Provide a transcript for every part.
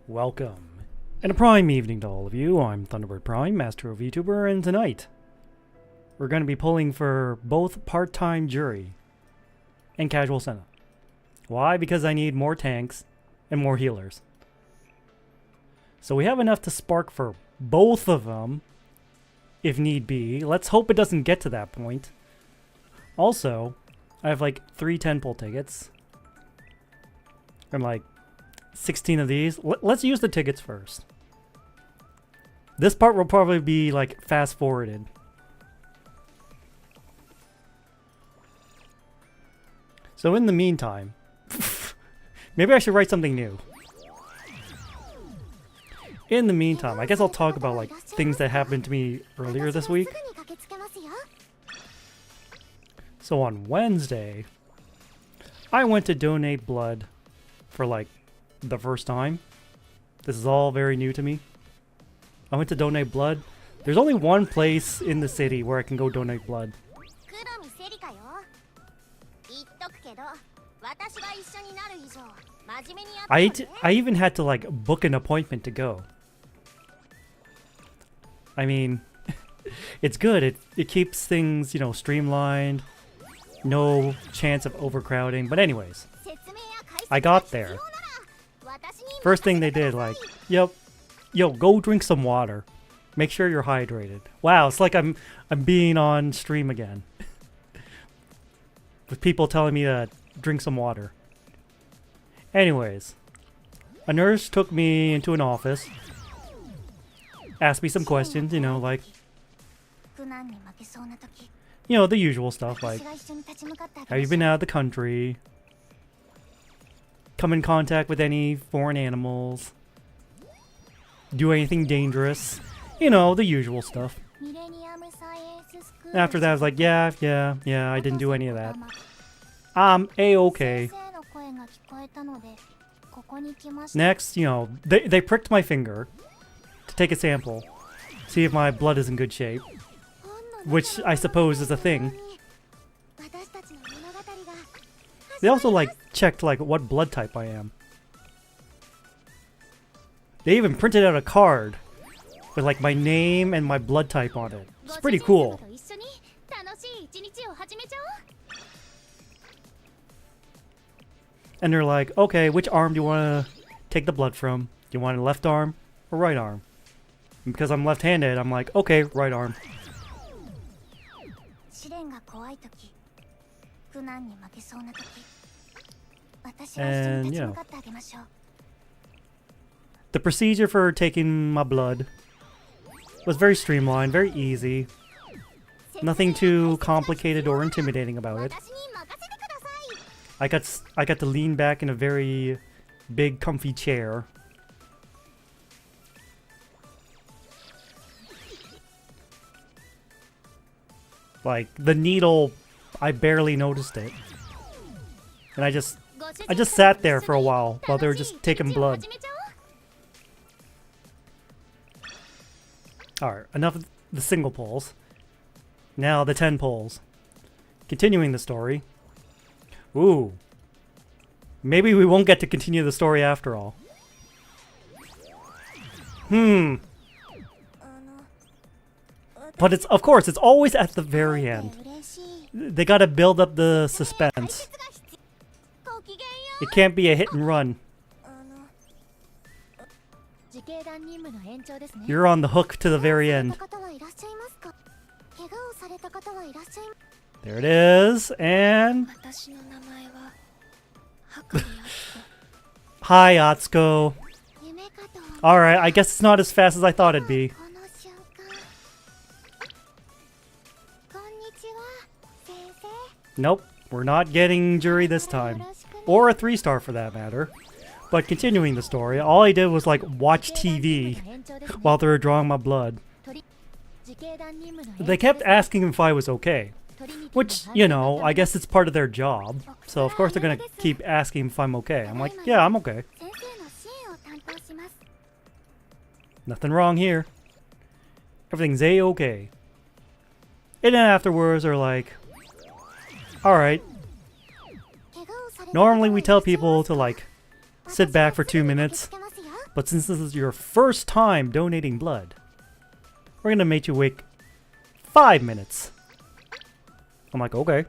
Welcome. And a prime evening to all of you. I'm Thunderbird Prime, Master of YouTuber, and tonight we're going to be pulling for both part-time Juri and casual Sena. Why? Because I need more tanks and more healers. So we have enough to spark for both of them, if need be. Let's hope it doesn't get to that point. Also, I have like 3 10-pull tickets. And like 16 of these. Let's use the tickets first. This part will probably be like fast forwarded. So in the meantime, maybe I should write something new. In the meantime, I guess I'll talk about like things that happened to me earlier this week. So on Wednesday, I went to donate blood for like the first time. This is all very new to me. I went to donate blood. There's only one place in the city where I can go donate blood. I even had to like book an appointment to go. I mean, it's good. It keeps things, you know, streamlined. No chance of overcrowding. But anyways, I got there. First thing they did, like, yo, go drink some water. Make sure you're hydrated. Wow, it's like I'm being on stream again. With people telling me to drink some water. Anyways, a nurse took me into an office. Asked me some questions, you know, like, you know, the usual stuff, like, have you been out of the country? Come in contact with any foreign animals? Do anything dangerous? You know, the usual stuff. After that, I was like, yeah, I didn't do any of that. A-okay. Next, you know, they pricked my finger to take a sample, see if my blood is in good shape, which I suppose is a thing. They also like checked like what blood type I am. They even printed out a card with like my name and my blood type on it. It's pretty cool. And they're like, okay, which arm do you want to take the blood from? Do you want a left arm or right arm? And because I'm left-handed, I'm like, okay, right arm. And, you know, the procedure for taking my blood was very streamlined, very easy. Nothing too complicated or intimidating about it. I got to lean back in a very big, comfy chair. Like, the needle, I barely noticed it. And I just sat there for a while they were just taking blood. Alright, enough of the single pulls. Now the 10 pulls. Continuing the story. Ooh. Maybe we won't get to continue the story after all. But it's, of course, it's always at the very end. They gotta build up the suspense. It can't be a hit and run. You're on the hook to the very end. There it is, and... Hi, Atsuko. Alright, I guess it's not as fast as I thought it'd be. Nope, we're not getting Juri this time. Or a 3-star for that matter. But continuing the story, all I did was like watch TV while they were drawing my blood. They kept asking if I was okay. Which, you know, I guess it's part of their job. So of course they're gonna keep asking if I'm okay. I'm like, yeah, I'm okay. Nothing wrong here. Everything's A-okay. And then afterwards they're like, alright. Normally we tell people to like sit back for 2 minutes But since this is your first time donating blood, we're gonna make you wait 5 minutes. I'm like, okay.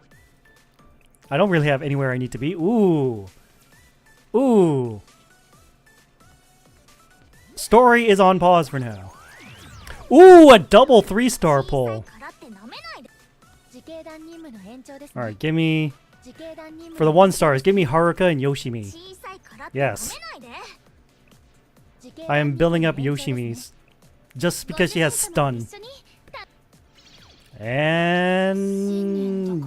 I don't really have anywhere I need to be. Ooh. Ooh. Story is on pause for now. Ooh, a double 3-star pull. Alright, give me... For the 1 stars, give me Haruka and Yoshimi. Yes. I am building up Yoshimi's. Just because she has stun. And...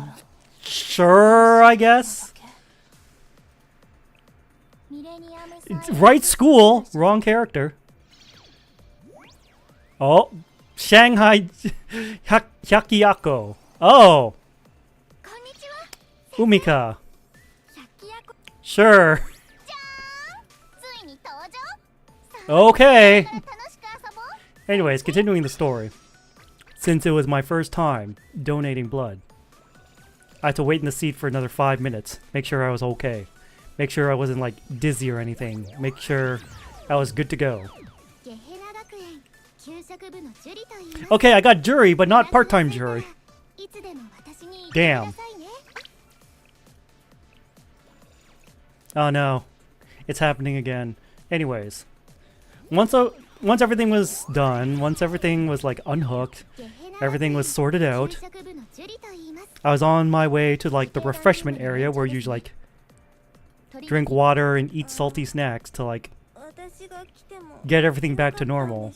Sure, I guess. Right school, wrong character. Oh, Shanghai Hyakiyako. Oh, Umika. Sure. Okay. Anyways, continuing the story. Since it was my first time donating blood, I had to wait in the seat for another 5 minutes. Make sure I was okay. Make sure I wasn't like dizzy or anything. Make sure I was good to go. Okay, I got Juri, but not part-time Juri. Damn. Oh no. It's happening again. Anyways. Once everything was done, once everything was like unhooked, everything was sorted out, I was on my way to like the refreshment area where you like drink water and eat salty snacks to like get everything back to normal.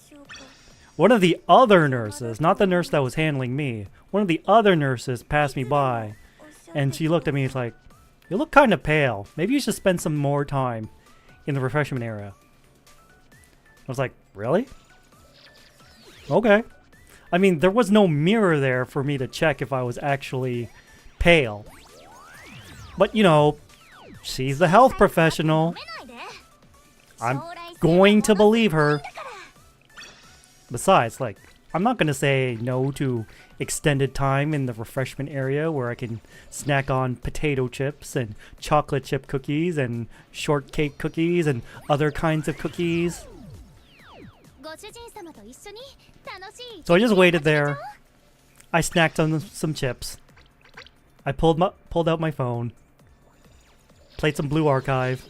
One of the other nurses, not the nurse that was handling me, one of the other nurses passed me by and she looked at me and was like, "You look kind of pale. Maybe you should spend some more time in the refreshment area." I was like, really? Okay. I mean, there was no mirror there for me to check if I was actually pale. But, you know, she's the health professional. I'm going to believe her. Besides, like, I'm not going to say no to extended time in the refreshment area where I can snack on potato chips and chocolate chip cookies and shortcake cookies and other kinds of cookies. So I just waited there. I snacked on some chips. I pulled out my phone. Played some Blue Archive.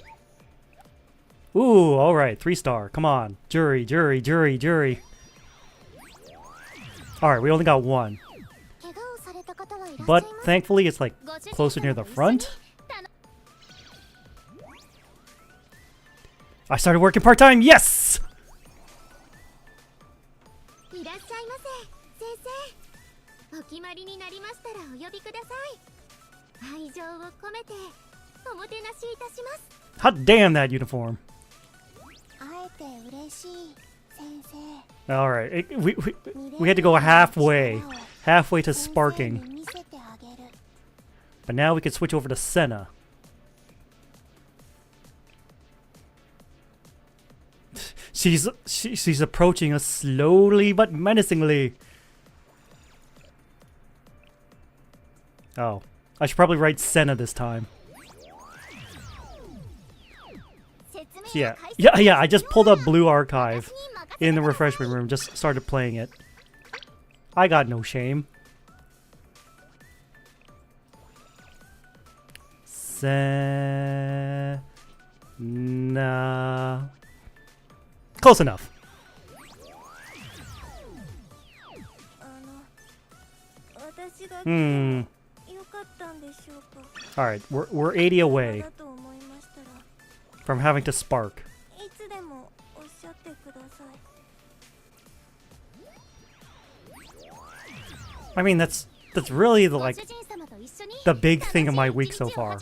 Ooh, alright, 3-star. Come on. Juri, Juri, Juri, Juri. Alright, we only got 1. But thankfully it's like closer near the front. I started working part-time, yes! Hot damn that uniform. Alright, we had to go halfway to sparking. But now we can switch over to Sena. She's approaching us slowly but menacingly. Oh, I should probably write Sena this time. So yeah, I just pulled up Blue Archive in the refreshment room, just started playing it. I got no shame. Sena. Close enough. Alright, we're 80 away from having to spark. I mean, that's really the big thing of my week so far.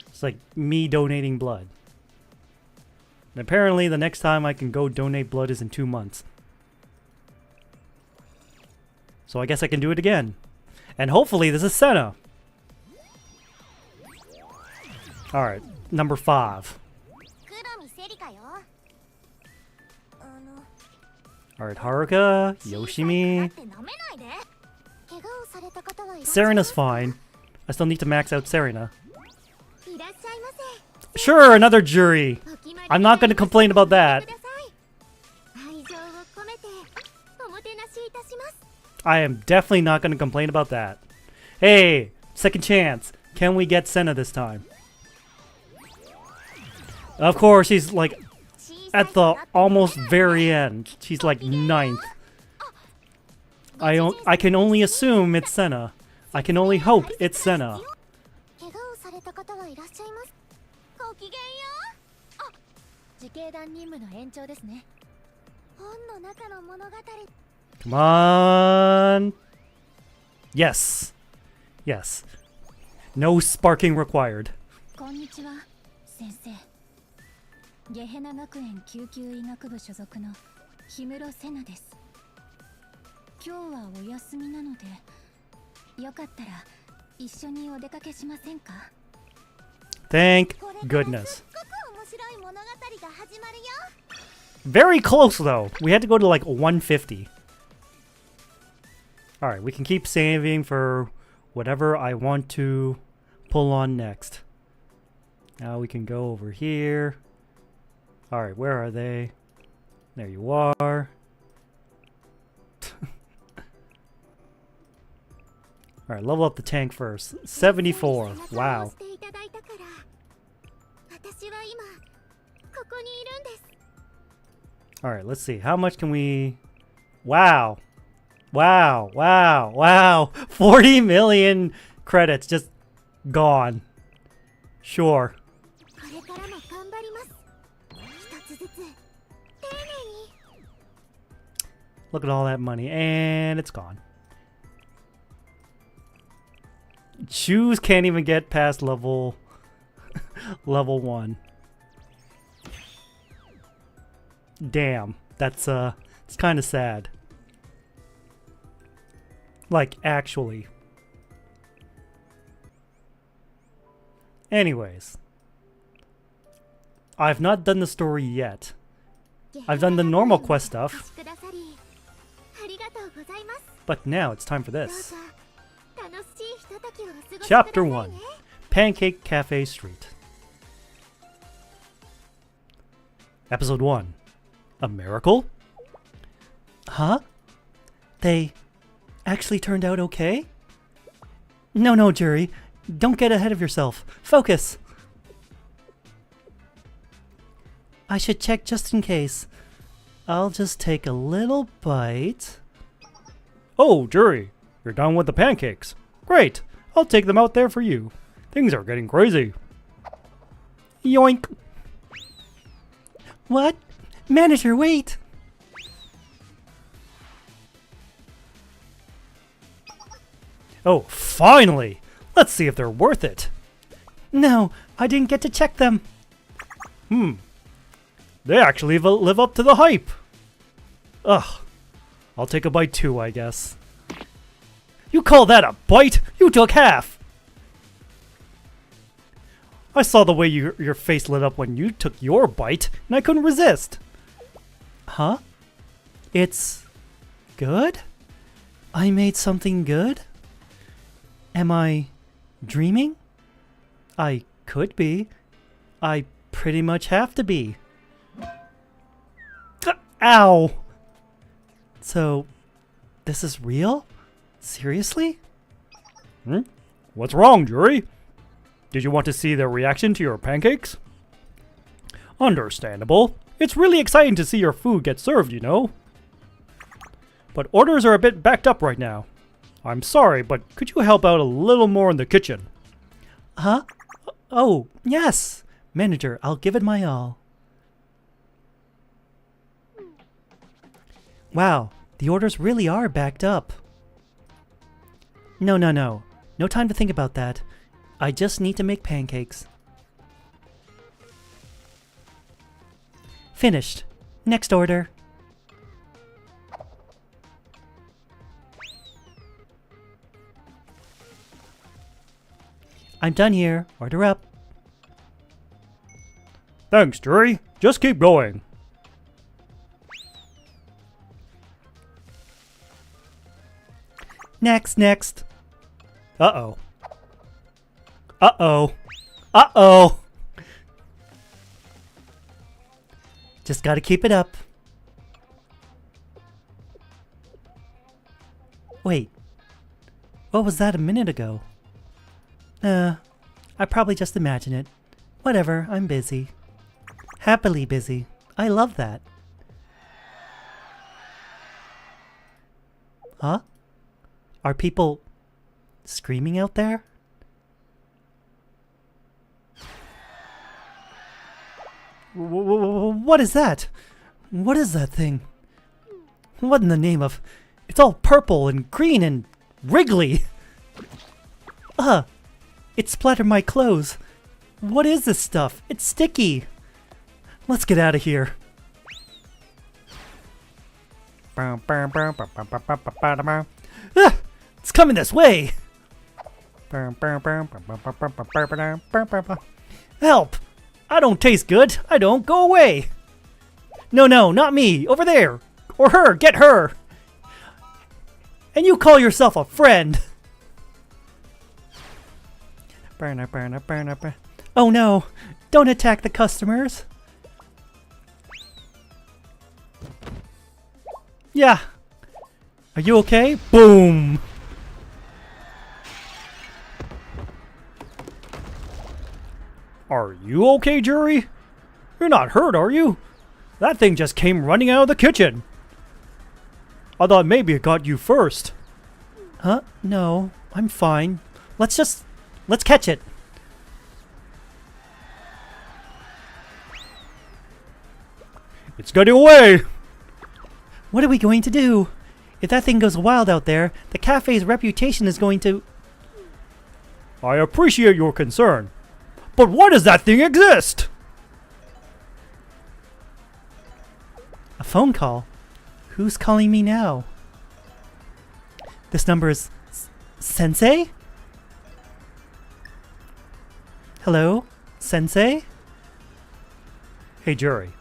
It's like me donating blood. And apparently the next time I can go donate blood is in 2 months. So I guess I can do it again. And hopefully this is Sena. Alright, number 5. Alright, Haruka, Yoshimi. Serena's fine. I still need to max out Serena. Sure, another Juri. I'm not going to complain about that. I am definitely not going to complain about that. Hey, second chance. Can we get Sena this time? Of course, she's like at the almost very end. She's like 9th. I can only assume it's Sena. I can only hope it's Sena. Come on. Yes. Yes. No sparking required. ゲヘナ学園救急医学部所属の氷室セナです。今日はお休みなので、よかったら一緒にお出かけしませんか? Thank goodness. Very close though. We had to go to like 150. Alright, we can keep saving for whatever I want to pull on next. Now we can go over here. Alright, where are they? There you are. Alright, level up the tank first. 74. Wow. Alright, let's see. How much can we... Wow. Wow. Wow. Wow. 40 million credits just gone. Sure. Look at all that money, and it's gone. Shoes can't even get past level 1. Damn, that's it's kind of sad. Like, actually. Anyways, I've not done the story yet. I've done the normal quest stuff. But now it's time for this. Chapter 1. Pancake Cafe Street. Episode 1. A miracle? Huh? They actually turned out okay? No, Juri. Don't get ahead of yourself. Focus! I should check just in case. I'll just take a little bite. Oh, Juri, you're done with the pancakes. Great, I'll take them out there for you. Things are getting crazy. Yoink. What? Manager, wait! Oh, finally! Let's see if they're worth it. No, I didn't get to check them. They actually live up to the hype. Ugh. I'll take a bite too, I guess. You call that a bite? You took half! I saw the way your face lit up when you took your bite, and I couldn't resist. Huh? It's good? I made something good? Am I dreaming? I could be. I pretty much have to be. Ow! So, this is real? Seriously? What's wrong, Juri? Did you want to see their reaction to your pancakes? Understandable. It's really exciting to see your food get served, you know. But orders are a bit backed up right now. I'm sorry, but could you help out a little more in the kitchen? Huh? Oh, yes! Manager, I'll give it my all. Wow, the orders really are backed up. No. No time to think about that. I just need to make pancakes. Finished. Next order. I'm done here. Order up. Thanks, Juri. Just keep going. Next. Uh-oh. Just gotta keep it up. Wait. What was that a minute ago? I probably just imagined it. Whatever, I'm busy. Happily busy. I love that. Huh? Are people screaming out there? What is that? What is that thing? What in the name of... It's all purple and green and wriggly. It splattered my clothes. What is this stuff? It's sticky. Let's get out of here. It's coming this way. Help! I don't taste good. I don't. Go away. No, not me. Over there. Or her. Get her. And you call yourself a friend. Oh no. Don't attack the customers. Yeah. Are you okay? Boom. Are you okay, Juri? You're not hurt, are you? That thing just came running out of the kitchen. I thought maybe it got you first. Huh? No, I'm fine. Let's catch it. It's getting away. What are we going to do? If that thing goes wild out there, the cafe's reputation is going to... I appreciate your concern. But why does that thing exist? A phone call? Who's calling me now? This number is... Sensei? Hello? Sensei? Hey, Juri.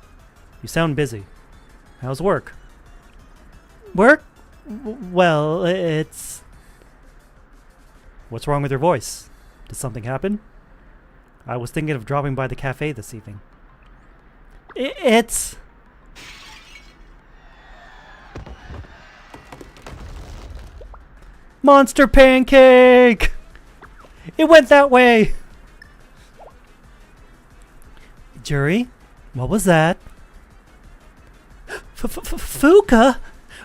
You sound busy. How's work? Work? Well, it's... What's wrong with your voice? Did something happen? I was thinking of dropping by the cafe this evening. It's... Monster Pancake! It went that way! Juri, what was that? Fuka?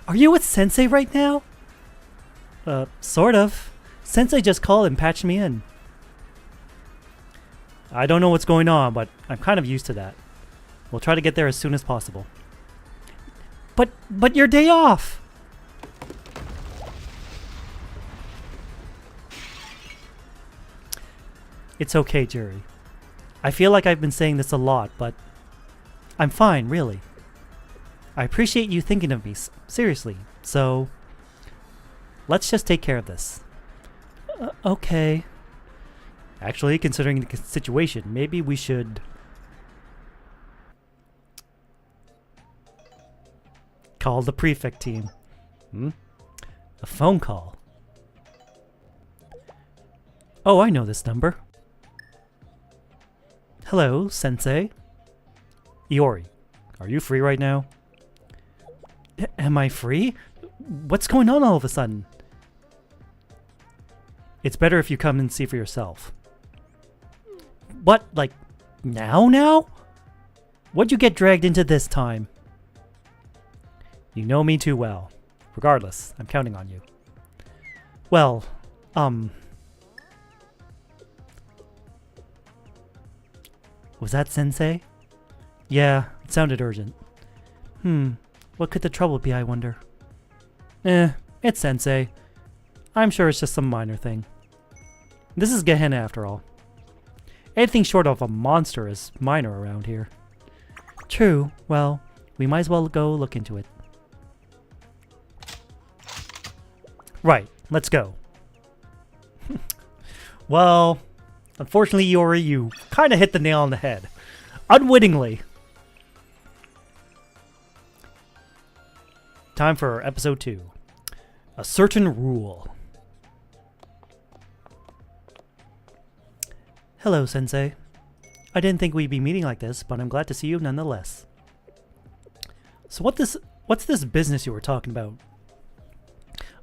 Are you with Sensei right now? Sort of. Sensei just called and patched me in. I don't know what's going on, but I'm kind of used to that. We'll try to get there as soon as possible. But your day off! It's okay, Juri. I feel like I've been saying this a lot, but I'm fine, really. I appreciate you thinking of me, seriously, so let's just take care of this. Okay. Actually, considering the situation, maybe we should... call the prefect team. A phone call. Oh, I know this number. Hello, Sensei. Iori, are you free right now? Am I free? What's going on all of a sudden? It's better if you come and see for yourself. What, like, now? What'd you get dragged into this time? You know me too well. Regardless, I'm counting on you. Well, was that Sensei? Yeah, it sounded urgent. What could the trouble be, I wonder? It's Sensei. I'm sure it's just some minor thing. This is Gehenna after all. Anything short of a monster is minor around here. True. Well, we might as well go look into it. Right, let's go. Well, unfortunately, Iori, you kind of hit the nail on the head. Unwittingly. Time for episode 2. A certain rule. Hello, Sensei. I didn't think we'd be meeting like this, but I'm glad to see you nonetheless. So what's this business you were talking about?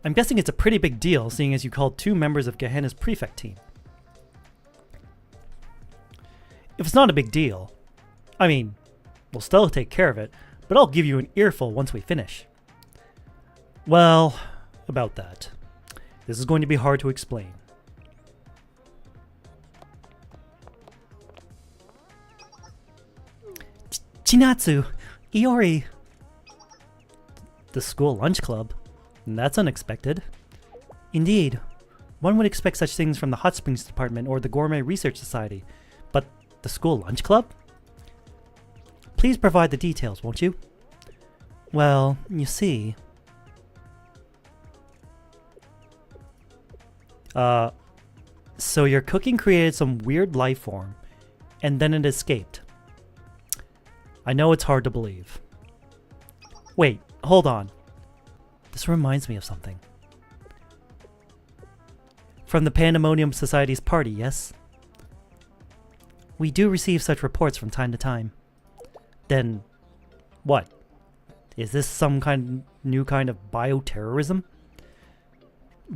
I'm guessing it's a pretty big deal, seeing as you called 2 members of Gehenna's prefect team. If it's not a big deal, I mean, we'll still take care of it, but I'll give you an earful once we finish. Well, about that. This is going to be hard to explain. Chinatsu, Iori. The school lunch club? That's unexpected. Indeed. One would expect such things from the Hot Springs Department or the Gourmet Research Society. But the school lunch club? Please provide the details, won't you? Well, you see... So your cooking created some weird life form, and then it escaped. I know it's hard to believe. Wait, hold on. This reminds me of something. From the Pandemonium Society's party, yes? We do receive such reports from time to time. Then, what? Is this some new kind of bioterrorism?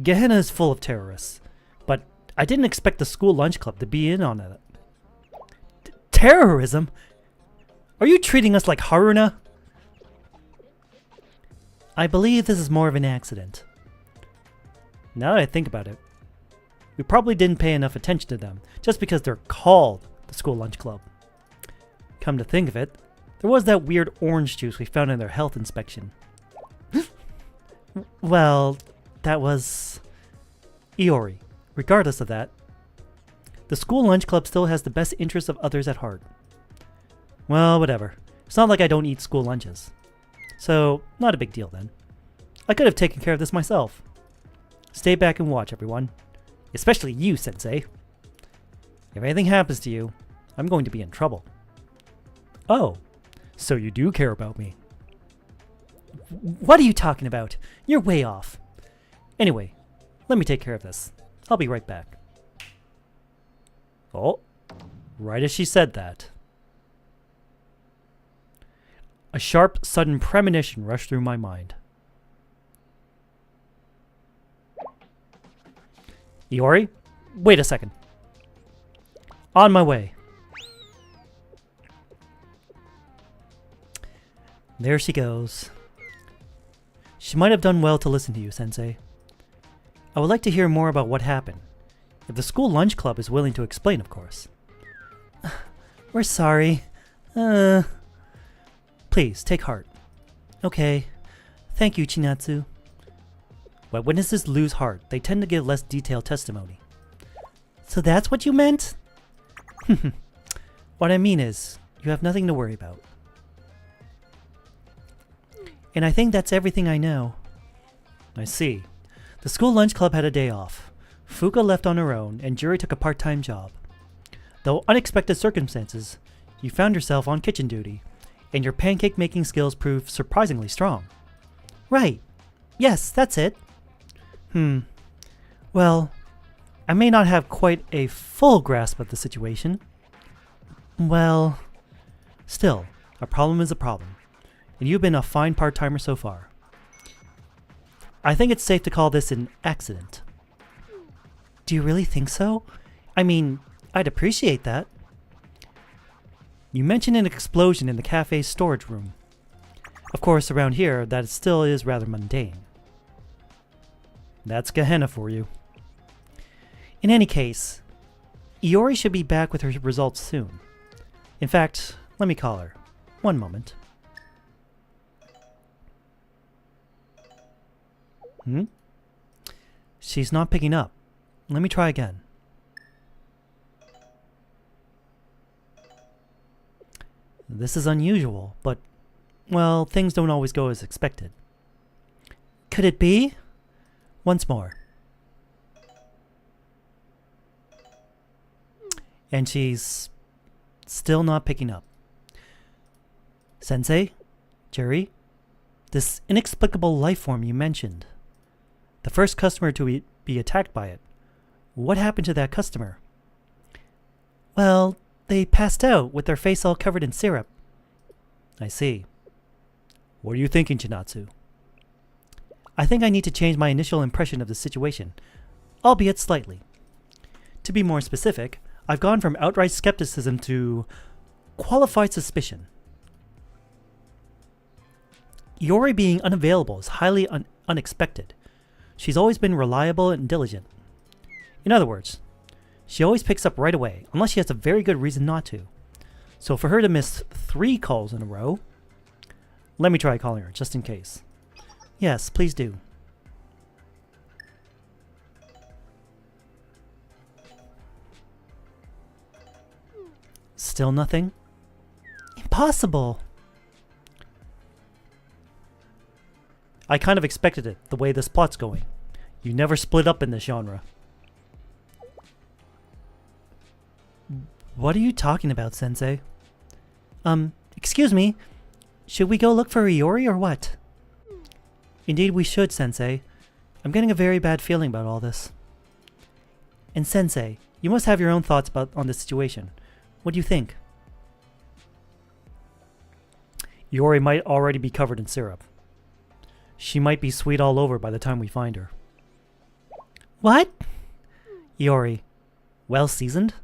Gehenna is full of terrorists, but I didn't expect the school lunch club to be in on it. Terrorism? Are you treating us like Haruna? I believe this is more of an accident. Now that I think about it, we probably didn't pay enough attention to them just because they're called the school lunch club. Come to think of it, there was that weird orange juice we found in their health inspection. Well, that was... Iori. Regardless of that, the school lunch club still has the best interests of others at heart. Well, whatever. It's not like I don't eat school lunches. So, not a big deal then. I could have taken care of this myself. Stay back and watch, everyone. Especially you, Sensei. If anything happens to you, I'm going to be in trouble. Oh, so you do care about me. What are you talking about? You're way off. Anyway, let me take care of this. I'll be right back. Oh, right as she said that. A sharp, sudden premonition rushed through my mind. Iori, wait a second. On my way. There she goes. She might have done well to listen to you, Sensei. I would like to hear more about what happened. If the school lunch club is willing to explain, of course. We're sorry. Please, take heart. Okay. Thank you, Chinatsu. When witnesses lose heart, they tend to give less detailed testimony. So that's what you meant? What I mean is, you have nothing to worry about. And I think that's everything I know. I see. The school lunch club had a day off. Fuka left on her own, and Juri took a part-time job. Though unexpected circumstances, you found yourself on kitchen duty, and your pancake-making skills proved surprisingly strong. Right. Yes, that's it. Well, I may not have quite a full grasp of the situation. Well, still, a problem is a problem, and you've been a fine part-timer so far. I think it's safe to call this an accident. Do you really think so? I mean, I'd appreciate that. You mentioned an explosion in the cafe's storage room. Of course, around here, that still is rather mundane. That's Gehenna for you. In any case, Iori should be back with her results soon. In fact, let me call her. One moment. She's not picking up. Let me try again. This is unusual, but, well, things don't always go as expected. Could it be? Once more. And she's still not picking up. Sensei? Juri? This inexplicable life form you mentioned. The first customer to be attacked by it. What happened to that customer? Well, they passed out with their face all covered in syrup. I see. What are you thinking, Chinatsu? I think I need to change my initial impression of the situation, albeit slightly. To be more specific, I've gone from outright skepticism to qualified suspicion. Iori being unavailable is highly unexpected. She's always been reliable and diligent. In other words, she always picks up right away, unless she has a very good reason not to. So for her to miss 3 calls in a row, let me try calling her, just in case. Yes, please do. Still nothing? Impossible! I kind of expected it, the way this plot's going. You never split up in this genre. What are you talking about, Sensei? Excuse me. Should we go look for Iori or what? Indeed we should, Sensei. I'm getting a very bad feeling about all this. And Sensei, you must have your own thoughts on the situation. What do you think? Iori might already be covered in syrup. She might be sweet all over by the time we find her. What? Iori, well seasoned?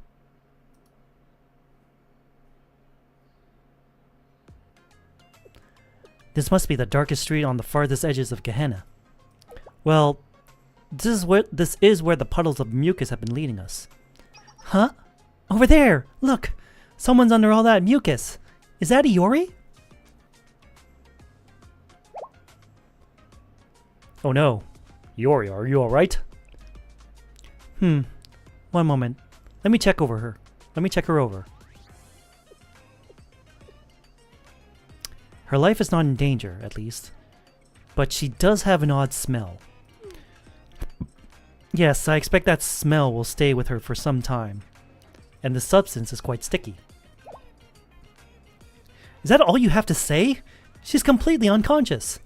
This must be the darkest street on the farthest edges of Gehenna. Well, this is where the puddles of mucus have been leading us. Huh? Over there! Look! Someone's under all that mucus! Is that Iori? Oh no. Iori, are you alright? One moment. Let me check her over. Her life is not in danger, at least. But she does have an odd smell. Yes, I expect that smell will stay with her for some time. And the substance is quite sticky. Is that all you have to say? She's completely unconscious.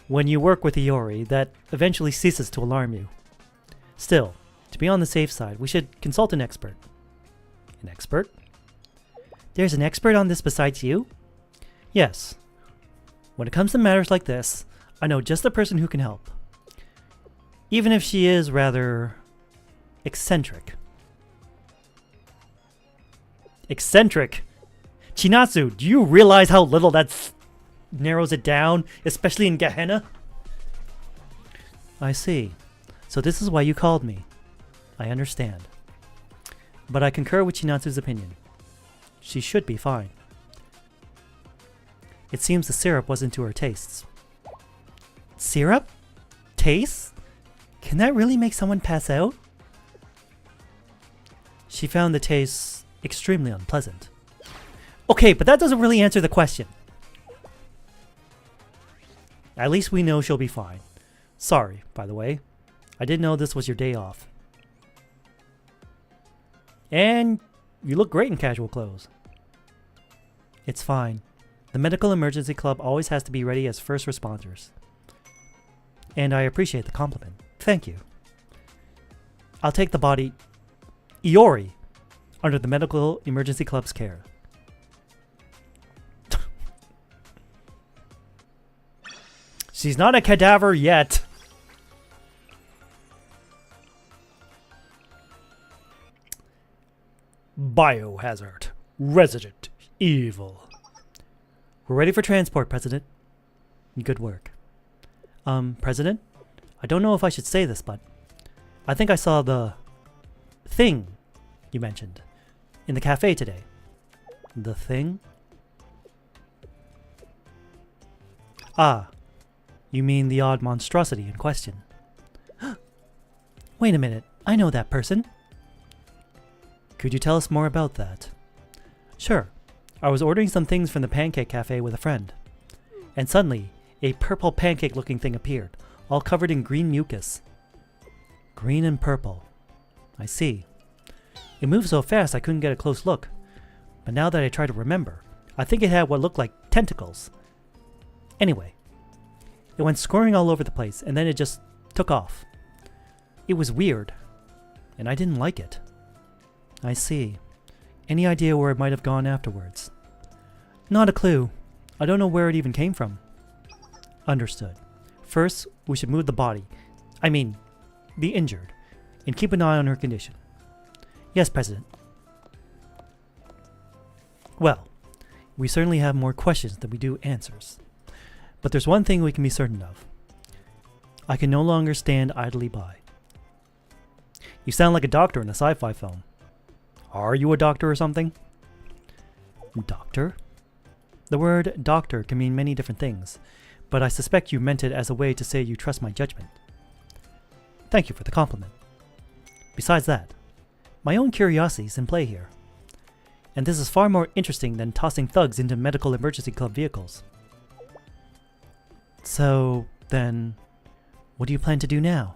When you work with Iori, that eventually ceases to alarm you. Still, to be on the safe side, we should consult an expert. An expert? There's an expert on this besides you? Yes. When it comes to matters like this, I know just the person who can help. Even if she is rather eccentric. Eccentric? Chinatsu, do you realize how little that narrows it down, especially in Gehenna? I see. So this is why you called me. I understand. But I concur with Chinatsu's opinion. She should be fine. It seems the syrup wasn't to her tastes. Syrup? Tastes? Can that really make someone pass out? She found the taste extremely unpleasant. Okay, but that doesn't really answer the question. At least we know she'll be fine. Sorry, by the way. I didn't know this was your day off. And you look great in casual clothes. It's fine. The Medical Emergency Club always has to be ready as first responders. And I appreciate the compliment. Thank you. I'll take the body, Iori, under the Medical Emergency Club's care. She's not a cadaver yet. Biohazard. Resident evil. We're ready for transport, President. Good work. President? I don't know if I should say this, but I think I saw the thing you mentioned in the cafe today. The thing? Ah, you mean the odd monstrosity in question. Wait a minute, I know that person. Could you tell us more about that? Sure. I was ordering some things from the pancake cafe with a friend. And suddenly, a purple pancake-looking thing appeared, all covered in green mucus. Green and purple. I see. It moved so fast I couldn't get a close look. But now that I try to remember, I think it had what looked like tentacles. Anyway, it went scurrying all over the place, and then it just took off. It was weird, and I didn't like it. I see. Any idea where it might have gone afterwards? Not a clue. I don't know where it even came from. Understood. First, we should move the body. I mean, the injured. And keep an eye on her condition. Yes, President. Well, we certainly have more questions than we do answers. But there's one thing we can be certain of. I can no longer stand idly by. You sound like a doctor in a sci-fi film. Are you a doctor or something? Doctor? The word doctor can mean many different things, but I suspect you meant it as a way to say you trust my judgment. Thank you for the compliment. Besides that, my own curiosity is in play here. And this is far more interesting than tossing thugs into medical emergency club vehicles. So, then, what do you plan to do now?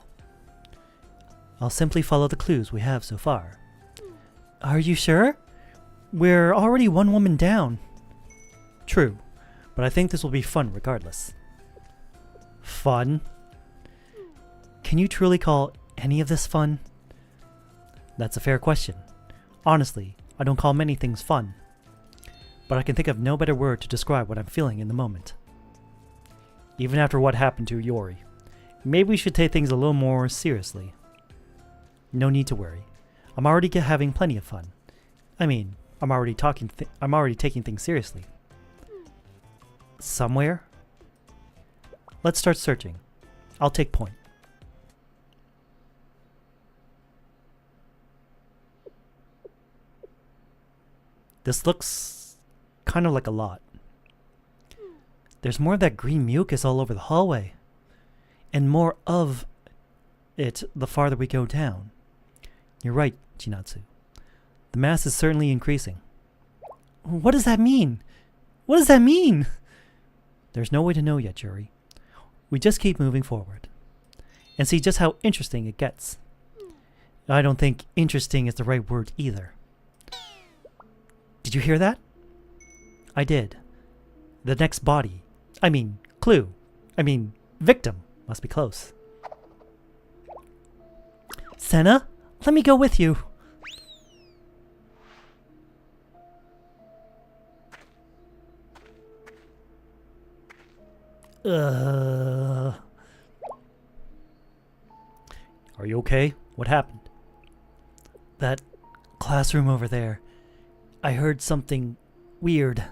I'll simply follow the clues we have so far. Are you sure? We're already one woman down. True, but I think this will be fun regardless. Fun? Can you truly call any of this fun? That's a fair question. Honestly, I don't call many things fun. But I can think of no better word to describe what I'm feeling in the moment. Even after what happened to Yuri, maybe we should take things a little more seriously. No need to worry. I'm already having plenty of fun. I mean, I'm already taking things seriously. Somewhere? Let's start searching. I'll take point. This looks kind of like a lot. There's more of that green mucus all over the hallway. And more of it the farther we go down. You're right, Chinatsu. The mass is certainly increasing. What does that mean? What does that mean? There's no way to know yet, Juri. We just keep moving forward. And see just how interesting it gets. I don't think interesting is the right word either. Did you hear that? I did. The next body. Victim must be close. Sena, let me go with you. Are you okay? What happened? That classroom over there. I heard something weird.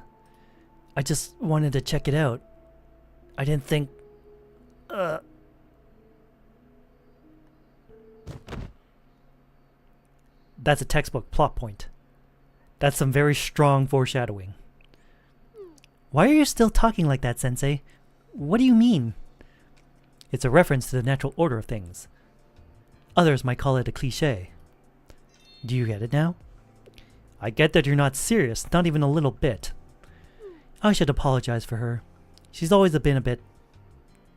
I just wanted to check it out. I didn't think... That's a textbook plot point. That's some very strong foreshadowing. Why are you still talking like that, Sensei? What do you mean? It's a reference to the natural order of things. Others might call it a cliché. Do you get it now? I get that you're not serious, not even a little bit. I should apologize for her. She's always been a bit...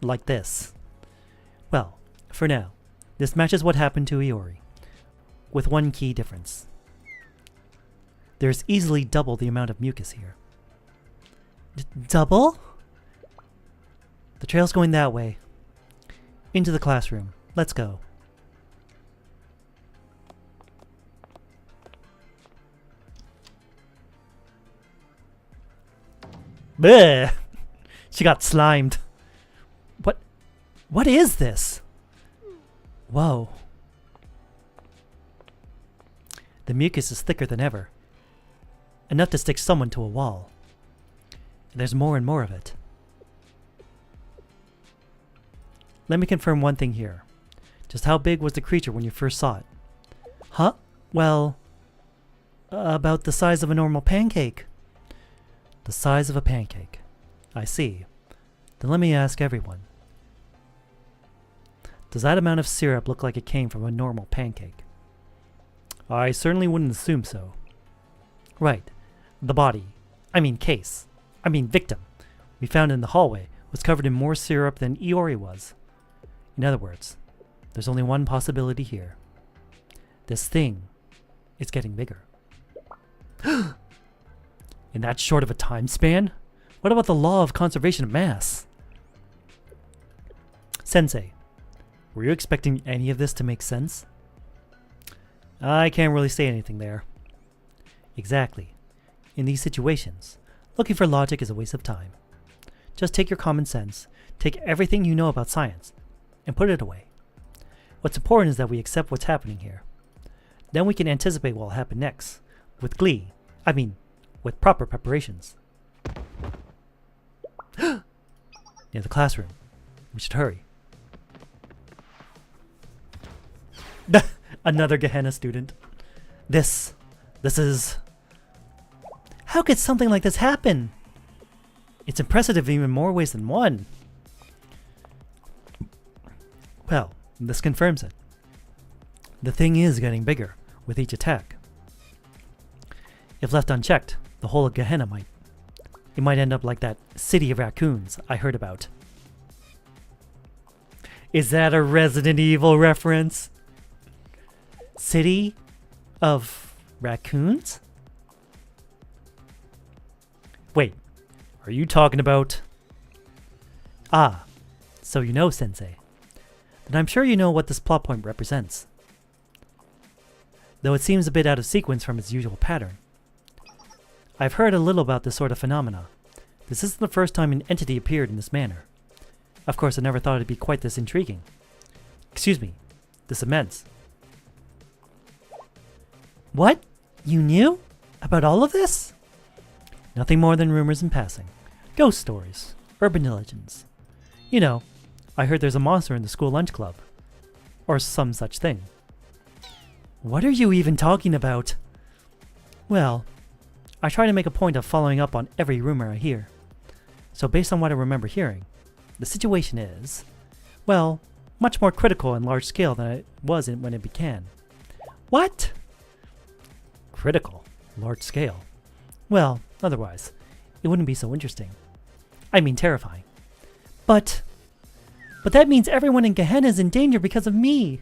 like this. Well, for now, this matches what happened to Iori. With one key difference. There's easily double the amount of mucus here. Double? The trail's going that way. Into the classroom. Let's go. Bleh! She got slimed. What is this? Whoa. The mucus is thicker than ever. Enough to stick someone to a wall. And there's more and more of it. Let me confirm one thing here. Just how big was the creature when you first saw it? Huh? Well, about the size of a normal pancake. The size of a pancake. I see. Then let me ask everyone. Does that amount of syrup look like it came from a normal pancake? I certainly wouldn't assume so. Right. The body. Victim. We found in the hallway was covered in more syrup than Iori was. In other words, there's only one possibility here. This thing is getting bigger. In that short of a time span? What about the law of conservation of mass? Sensei, were you expecting any of this to make sense? I can't really say anything there. Exactly. In these situations, Looking for logic is a waste of time. Just take your common sense, take everything you know about science, and put it away. What's important is that we accept what's happening here. Then we can anticipate what will happen next, with glee. I mean, with proper preparations. Near the classroom. We should hurry. Another Gehenna student. This is... How could something like this happen? It's impressive in even more ways than one. Well, this confirms it. The thing is getting bigger with each attack. If left unchecked, the whole of Gehenna might. It might end up like that city of raccoons I heard about. Is that a Resident Evil reference? City of raccoons? Wait, are you talking about... Ah, so you know, Sensei. Then I'm sure you know what this plot point represents. Though it seems a bit out of sequence from its usual pattern. I've heard a little about this sort of phenomena. This isn't the first time an entity appeared in this manner. Of course, I never thought it'd be quite this intriguing. Excuse me, this immense. What? You knew? About all of this? Nothing more than rumors in passing. Ghost stories. Urban legends. You know, I heard there's a monster in the school lunch club. Or some such thing. What are you even talking about? Well, I try to make a point of following up on every rumor I hear. So based on what I remember hearing, the situation is, well, much more critical and large scale than it was when it began. What? Critical? Large scale? Well, otherwise, it wouldn't be so interesting. I mean terrifying. But that means everyone in Gehenna is in danger because of me.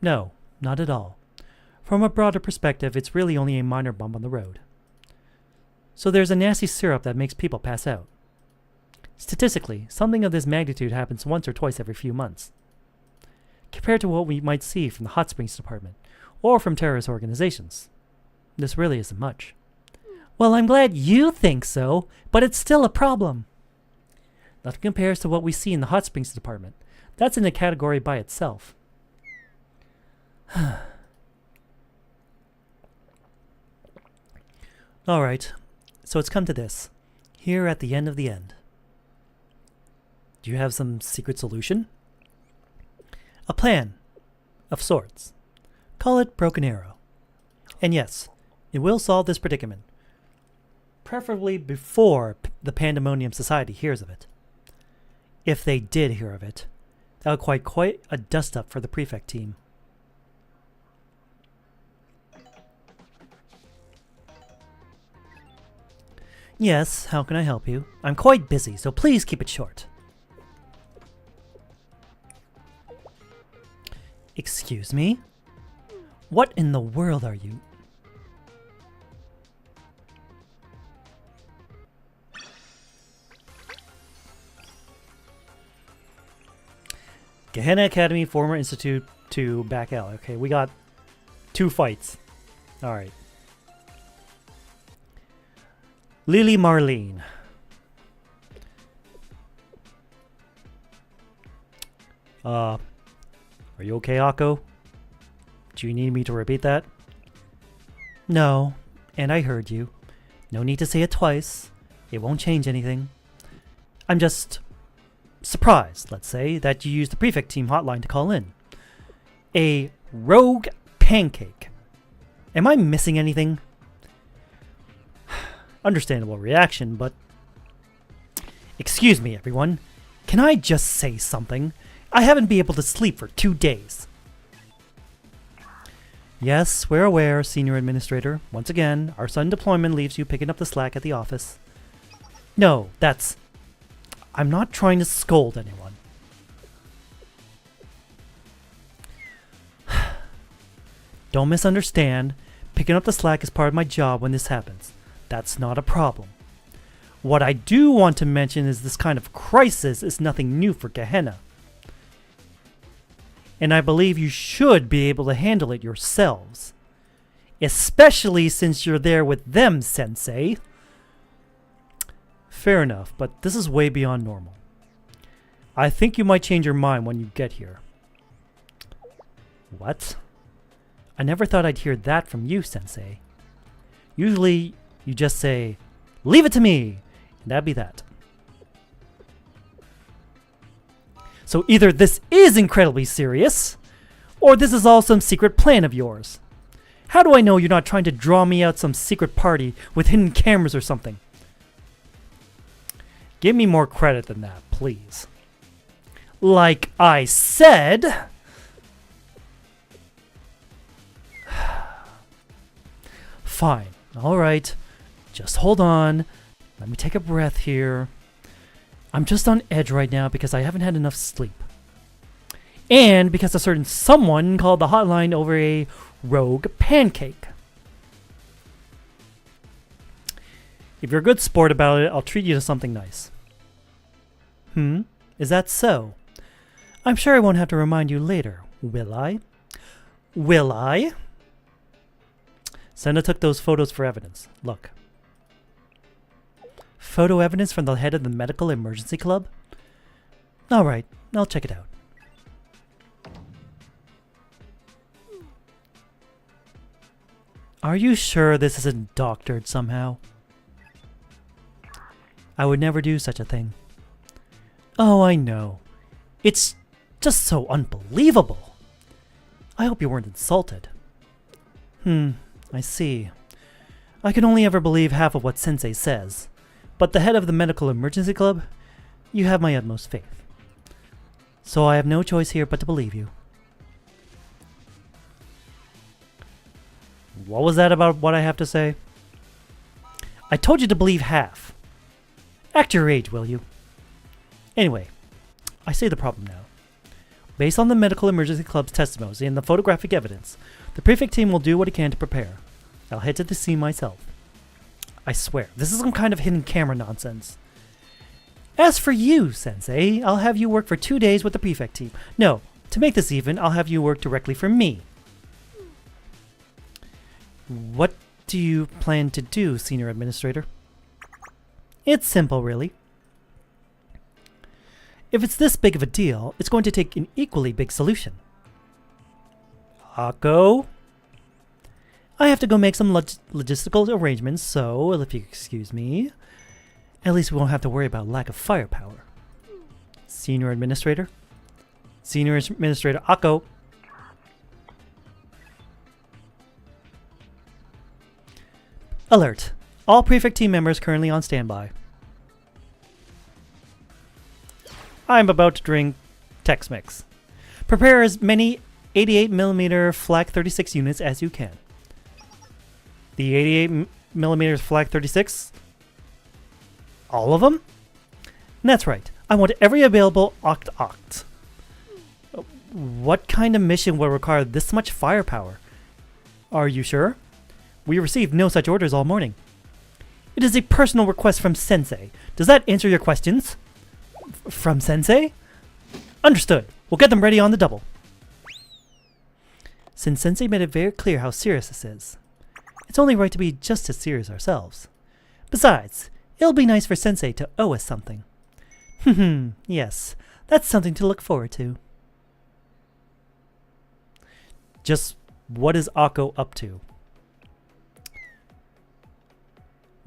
No, not at all. From a broader perspective, it's really only a minor bump on the road. So there's a nasty syrup that makes people pass out. Statistically, something of this magnitude happens once or twice every few months. Compared to what we might see from the Hot Springs Department, or from terrorist organizations, this really isn't much. Well, I'm glad you think so, but it's still a problem. Nothing compares to what we see in the Hot Springs Department. That's in a category by itself. Alright, so it's come to this. Here at the end of the end. Do you have some secret solution? A plan. Of sorts. Call it Broken Arrow. And yes, it will solve this predicament. Preferably before the Pandemonium Society hears of it. If they did hear of it, that would quite a dust-up for the prefect team. Yes, how can I help you? I'm quite busy, so please keep it short. Excuse me? What in the world are you? Gehenna Academy, former institute to back alley. Okay, we got 2 fights. Alright. Lily Marlene. Are you okay, Akko? Do you need me to repeat that? No, and I heard you. No need to say it twice. It won't change anything. I'm just surprised, let's say, that you used the prefect team hotline to call in. A rogue pancake. Am I missing anything? Understandable reaction, but... Excuse me, everyone. Can I just say something? I haven't been able to sleep for 2 days. Yes, we're aware, Senior Administrator. Once again, our sudden deployment leaves you picking up the slack at the office. No, that's... I'm not trying to scold anyone. Don't misunderstand. Picking up the slack is part of my job when this happens. That's not a problem. What I do want to mention is this kind of crisis is nothing new for Gehenna. And I believe you should be able to handle it yourselves. Especially since you're there with them, Sensei. Fair enough, but this is way beyond normal. I think you might change your mind when you get here. What? I never thought I'd hear that from you, Sensei. Usually, you just say, "Leave it to me!" And that'd be that. So either this is incredibly serious, or this is all some secret plan of yours. How do I know you're not trying to draw me out some secret party with hidden cameras or something? Give me more credit than that, please. Like I said... Fine. Alright. Just hold on. Let me take a breath here. I'm just on edge right now because I haven't had enough sleep. And because a certain someone called the hotline over a rogue pancake. If you're a good sport about it, I'll treat you to something nice. Is that so? I'm sure I won't have to remind you later, will I? Will I? Sena took those photos for evidence. Look. Photo evidence from the head of the Medical Emergency Club? Alright, I'll check it out. Are you sure this isn't doctored somehow? I would never do such a thing. Oh, I know. It's just so unbelievable. I hope you weren't insulted. I see. I can only ever believe half of what Sensei says. But the head of the Medical Emergency Club, you have my utmost faith. So I have no choice here but to believe you. What was that about what I have to say? I told you to believe half. Act your age, will you? Anyway, I see the problem now. Based on the Medical Emergency Club's testimony and the photographic evidence, the prefect team will do what it can to prepare. I'll head to the scene myself. I swear, this is some kind of hidden camera nonsense. As for you, Sensei, I'll have you work for 2 days with the prefect team. No, to make this even, I'll have you work directly for me. What do you plan to do, Senior Administrator? It's simple, really. If it's this big of a deal, it's going to take an equally big solution. Akko? I have to go make some logistical arrangements, so if you excuse me, at least we won't have to worry about lack of firepower. Senior Administrator? Senior Administrator Akko. Alert. All prefect team members currently on standby. I'm about to drink Tex-Mex. Prepare as many 88mm Flak 36 units as you can. The 88mm Flak 36? All of them? That's right. I want every available oct. What kind of mission will require this much firepower? Are you sure? We received no such orders all morning. It is a personal request from Sensei. Does that answer your questions? From Sensei? Understood. We'll get them ready on the double. Since Sensei made it very clear how serious this is, it's only right to be just as serious ourselves. Besides, it'll be nice for Sensei to owe us something. Yes, that's something to look forward to. Just what is Akko up to?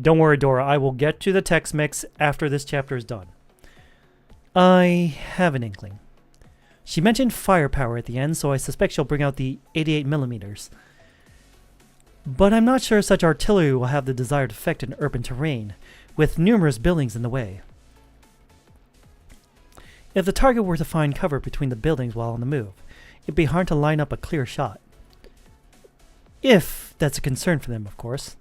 Don't worry, Dora, I will get to the Tex-Mex after this chapter is done. I have an inkling. She mentioned firepower at the end, so I suspect she'll bring out the 88mm. But I'm not sure such artillery will have the desired effect in urban terrain, with numerous buildings in the way. If the target were to find cover between the buildings while on the move, it'd be hard to line up a clear shot. If that's a concern for them, of course.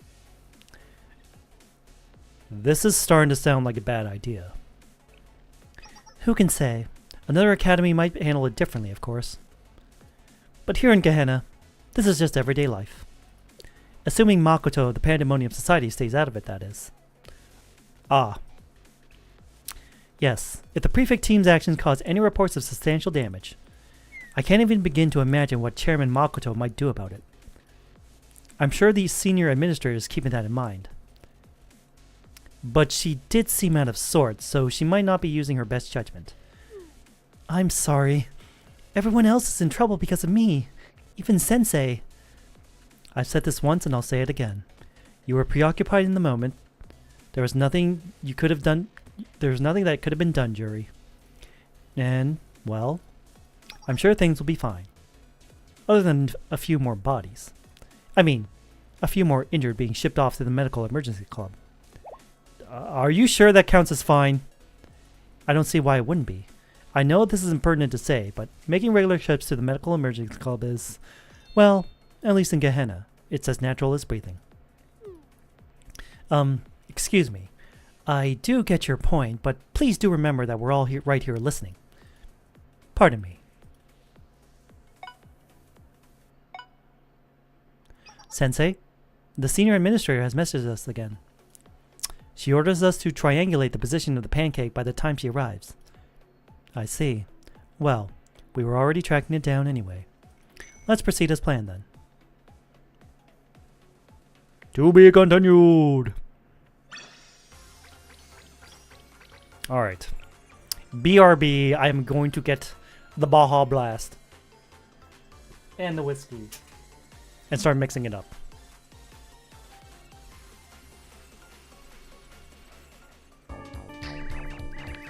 This is starting to sound like a bad idea. Who can say? Another academy might handle it differently, of course. But here in Gehenna, this is just everyday life. Assuming Makoto of the Pandemonium Society stays out of it, that is. Ah. Yes, if the prefect team's actions cause any reports of substantial damage, I can't even begin to imagine what Chairman Makoto might do about it. I'm sure the senior administrator is keeping that in mind. But she did seem out of sorts, so she might not be using her best judgment. I'm sorry. Everyone else is in trouble because of me. Even Sensei. I've said this once and I'll say it again. You were preoccupied in the moment. There was nothing you could have done. There was nothing that could have been done, Juri. And, well, I'm sure things will be fine. Other than a few more bodies. I mean, a few more injured being shipped off to the medical emergency club. Are you sure that counts as fine? I don't see why it wouldn't be. I know this is impertinent to say, but making regular trips to the medical emergency club is, well, at least in Gehenna, it's as natural as breathing. Excuse me. I do get your point, but please do remember that we're all here, right here listening. Pardon me. Sensei, the senior administrator has messaged us again. She orders us to triangulate the position of the pancake by the time she arrives. I see. Well, we were already tracking it down anyway. Let's proceed as planned then. To be continued! Alright. BRB, I am going to get the Baja Blast. And the whiskey. And start mixing it up.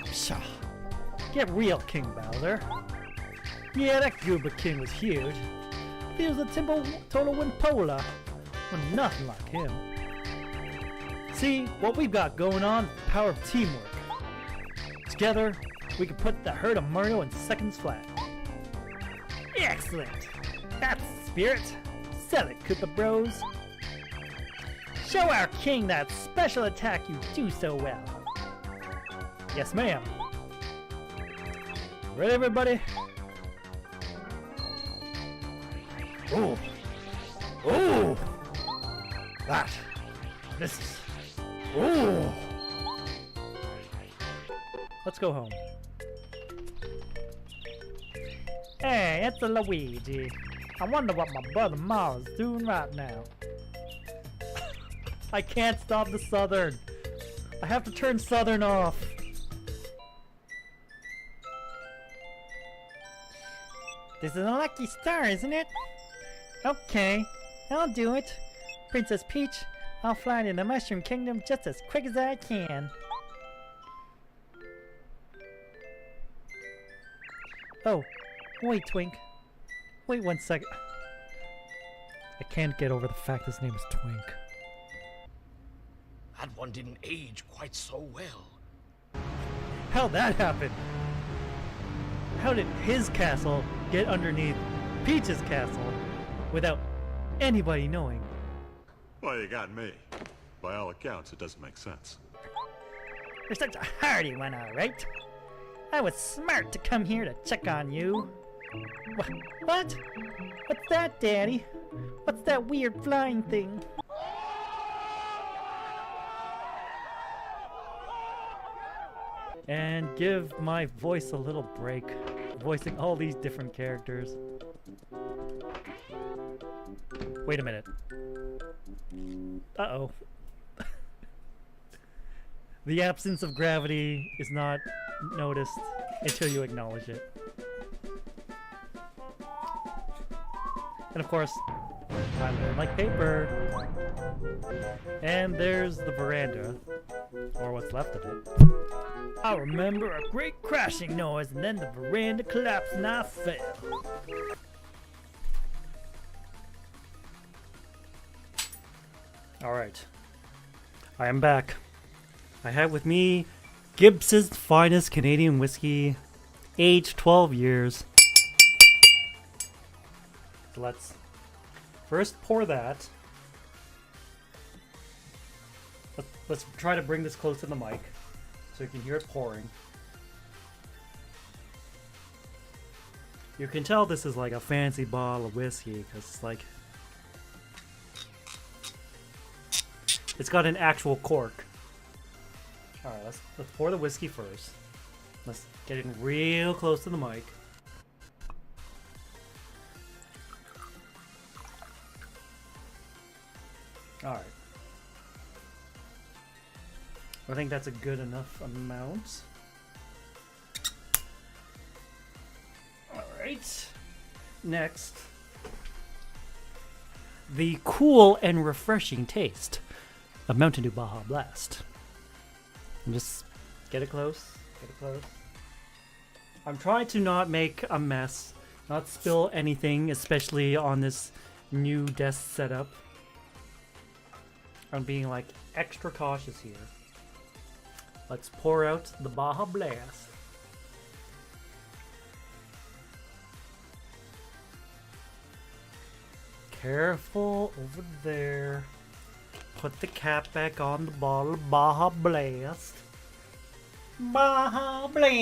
Pshaw. Get real, King Bowser. Yeah, that Gooba King was huge. He was a total wimpola. Well, nothing like him. See, what we've got going on, the power of teamwork. Together, we can put the herd of Mario in seconds flat. Excellent! That's the spirit! Sell it, Koopa Bros! Show our king that special attack you do so well! Yes, ma'am! Ready, everybody? Ooh! Ooh! This is... Ooh! Let's go home. Hey, it's a Luigi. I wonder what my brother Mario's doing right now. I can't stop the Southern. I have to turn Southern off. This is a lucky star, isn't it? Okay, I'll do it. Princess Peach, I'll fly to the Mushroom Kingdom just as quick as I can. Oh, wait, Twink. Wait 1 second. I can't get over the fact his name is Twink. That one didn't age quite so well. How'd that happen? How did his castle get underneath Peach's castle without anybody knowing? Well, you got me. By all accounts, it doesn't make sense. You're such a hardy one, alright? I was smart to come here to check on you. What? What's that, Daddy? What's that weird flying thing? And give my voice a little break, voicing all these different characters. Wait a minute. Uh-oh. The absence of gravity is not noticed until you acknowledge it. And of course, I learn like paper. And there's the veranda, or what's left of it. I remember a great crashing noise, and then the veranda collapsed and I fell. Alright. I am back. I have with me Gibbs's finest Canadian whiskey, aged 12 years. So let's first pour that. Let's try to bring this close to the mic so you can hear it pouring. You can tell this is like a fancy bottle of whiskey because it's like it's got an actual cork. Alright, let's pour the whiskey first. Let's get it real close to the mic. Alright. I think that's a good enough amount. Alright. Next. The cool and refreshing taste of Mountain Dew Baja Blast. Just get it close. Get it close. I'm trying to not make a mess. Not spill anything, especially on this new desk setup. I'm being like extra cautious here. Let's pour out the Baja Blast. Careful over there. Put the cap back on the bottle of Baja Blast. Baja Blast.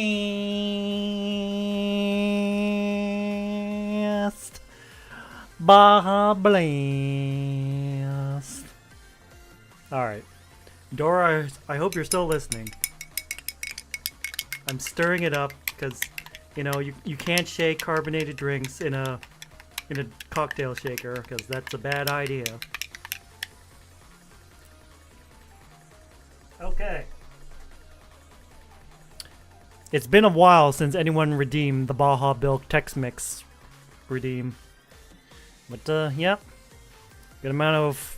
Baja Blast. Alright. Dora, I hope you're still listening. I'm stirring it up because, you know, you can't shake carbonated drinks in a cocktail shaker because that's a bad idea. Okay. It's been a while since anyone redeemed the Baja Bilk Tex-Mix redeem. But, yep. Good amount of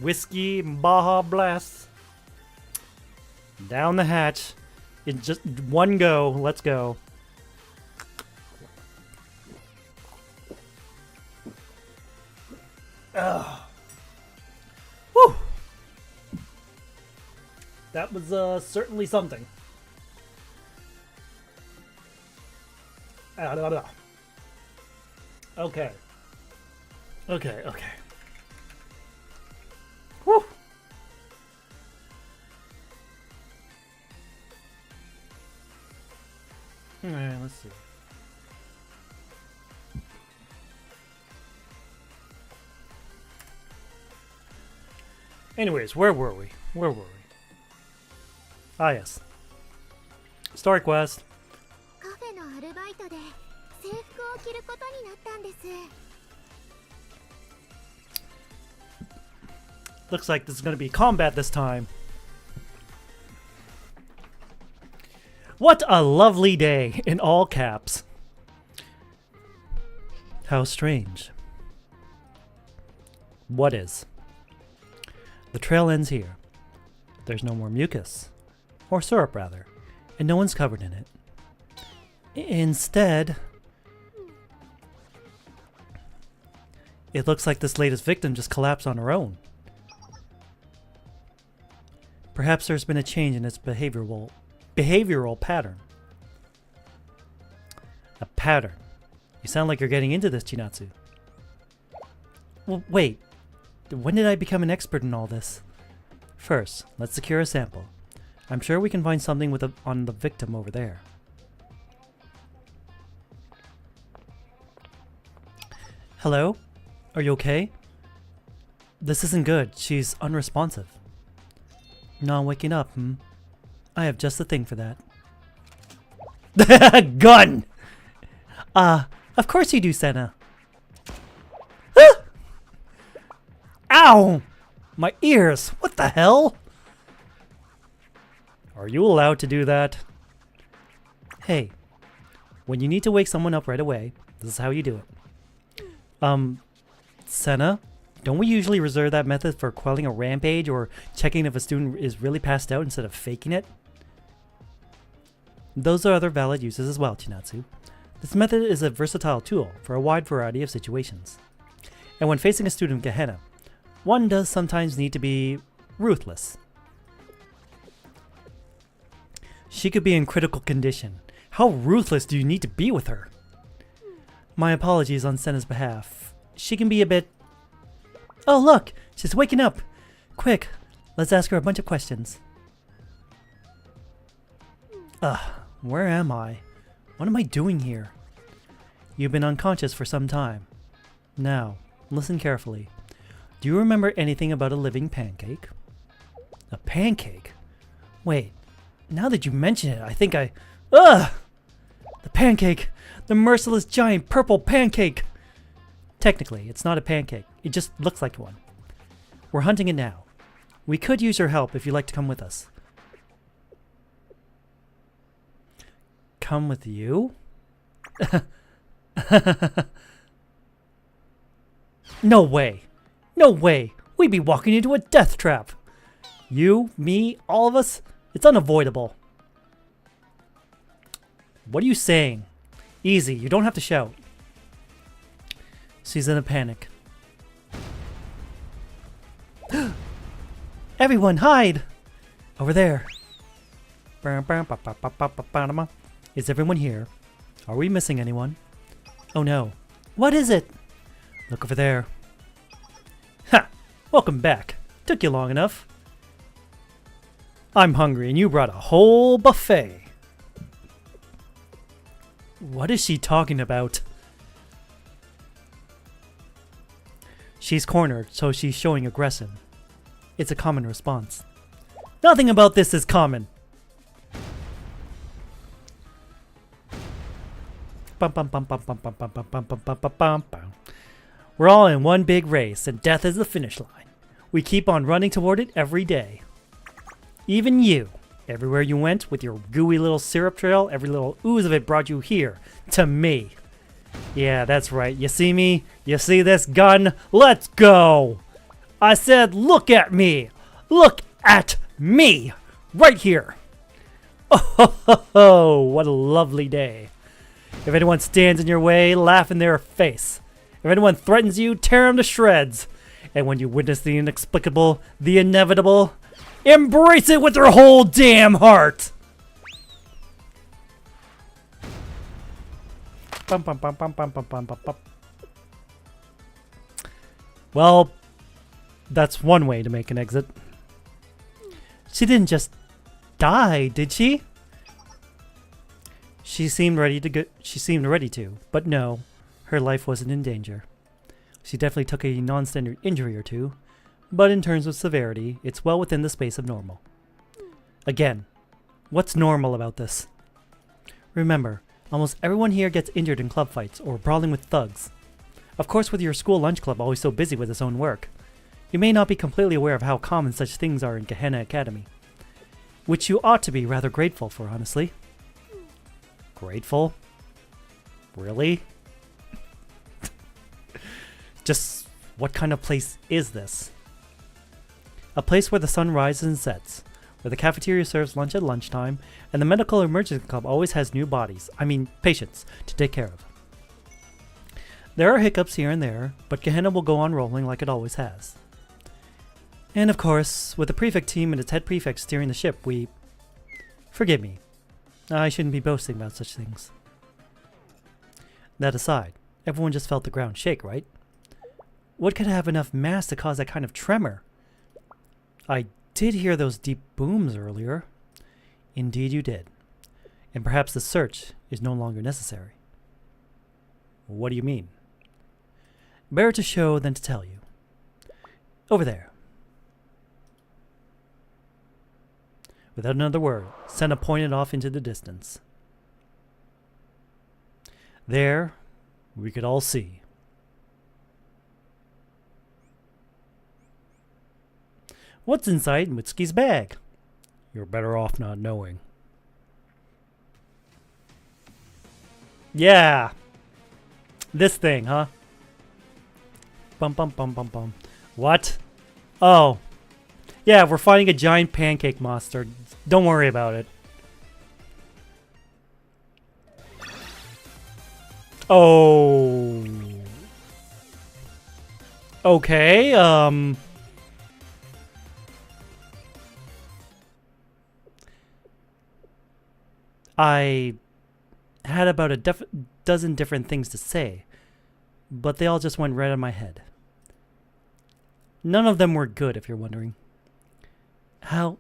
whiskey and Baja Blast. Down the hatch. In just one go. Let's go. Ugh. Whew. That was certainly something. Okay. Okay. Whew. Alright, let's see. Anyways, where were we? Ah, yes. Story quest. カフェのアルバイトで制服を着ることになったんです。 Looks like this is going to be combat this time. What a lovely day, in all caps. How strange. What is? The trail ends here. There's no more mucus. Or syrup, rather. And no one's covered in it. Instead, it looks like this latest victim just collapsed on her own. Perhaps there's been a change in its behavioral pattern. A pattern. You sound like you're getting into this, Chinatsu. Well, wait. When did I become an expert in all this? First, let's secure a sample. I'm sure we can find something on the victim over there. Hello? Are you okay? This isn't good. She's unresponsive. Not waking up, I have just the thing for that. Gun! Of course you do, Sena. Ah! Ow! My ears! What the hell? Are you allowed to do that? Hey, when you need to wake someone up right away, this is how you do it. Sena? Don't we usually reserve that method for quelling a rampage or checking if a student is really passed out instead of faking it? Those are other valid uses as well, Chinatsu. This method is a versatile tool for a wide variety of situations. And when facing a student in Gehenna, one does sometimes need to be ruthless. She could be in critical condition. How ruthless do you need to be with her? My apologies on Sena's behalf. She can be a bit... Oh, look! She's waking up! Quick, let's ask her a bunch of questions. Where am I? What am I doing here? You've been unconscious for some time. Now, listen carefully. Do you remember anything about a living pancake? A pancake? Wait, now that you mention it, I think I... Ugh! The pancake! The merciless giant purple pancake! Technically, it's not a pancake. It just looks like one. We're hunting it now. We could use your help if you'd like to come with us. Come with you? No way. No way. We'd be walking into a death trap. You, me, all of us? It's unavoidable. What are you saying? Easy, you don't have to shout. She's in a panic. Everyone, hide! Over there. Is everyone here? Are we missing anyone? Oh no. What is it? Look over there. Ha! Welcome back. Took you long enough. I'm hungry and you brought a whole buffet. What is she talking about? She's cornered, so she's showing aggression. It's a common response. Nothing about this is common. We're all in one big race, and death is the finish line. We keep on running toward it every day. Even you. Everywhere you went with your gooey little syrup trail, every little ooze of it brought you here, to me. Yeah, that's right. You see me? You see this gun? Let's go! I said, look at me! Look at me! Right here! Oh, what a lovely day. If anyone stands in your way, laugh in their face. If anyone threatens you, tear them to shreds. And when you witness the inexplicable, the inevitable, embrace it with your whole damn heart! Well, that's one way to make an exit. She didn't just die, did she? She seemed ready to, but no, her life wasn't in danger. She definitely took a non-standard injury or two, but in terms of severity, it's well within the space of normal. Again, what's normal about this? Remember, almost everyone here gets injured in club fights or brawling with thugs. Of course, with your school lunch club always so busy with its own work, you may not be completely aware of how common such things are in Gehenna Academy. Which you ought to be rather grateful for, honestly. Grateful? Really? Just what kind of place is this? A place where the sun rises and sets, where the cafeteria serves lunch at lunchtime, and the medical emergency club always has new bodies, patients, to take care of. There are hiccups here and there, but Gehenna will go on rolling like it always has. And of course, with the prefect team and its head prefect steering the ship, forgive me, I shouldn't be boasting about such things. That aside, everyone just felt the ground shake, right? What could have enough mass to cause that kind of tremor? I did hear those deep booms earlier. Indeed you did. And perhaps the search is no longer necessary. What do you mean? Better to show than to tell you. Over there. Without another word, Sena pointed off into the distance. There, we could all see. What's inside Mitsuki's bag? You're better off not knowing. Yeah! This thing, huh? Bum bum bum bum bum. What? Oh. Yeah, we're fighting a giant pancake monster. Don't worry about it. Oh. Okay, I had about a dozen different things to say, but they all just went right on my head. None of them were good, if you're wondering. How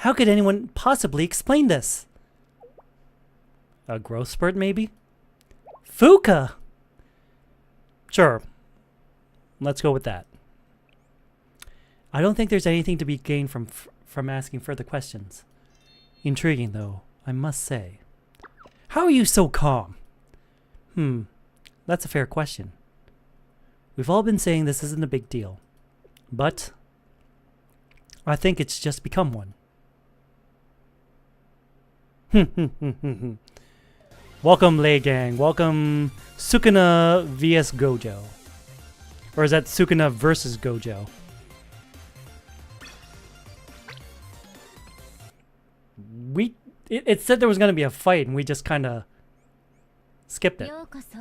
could anyone possibly explain this? A growth spurt, maybe? Fuka! Sure. Let's go with that. I don't think there's anything to be gained from asking further questions. Intriguing, though, I must say. How are you so calm? That's a fair question. We've all been saying this isn't a big deal. But I think it's just become one. Welcome, Lei Gang. Welcome, Sukuna vs Gojo. Or is that Sukuna versus Gojo? It said there was going to be a fight, and we just kind of skipped it. ようこそ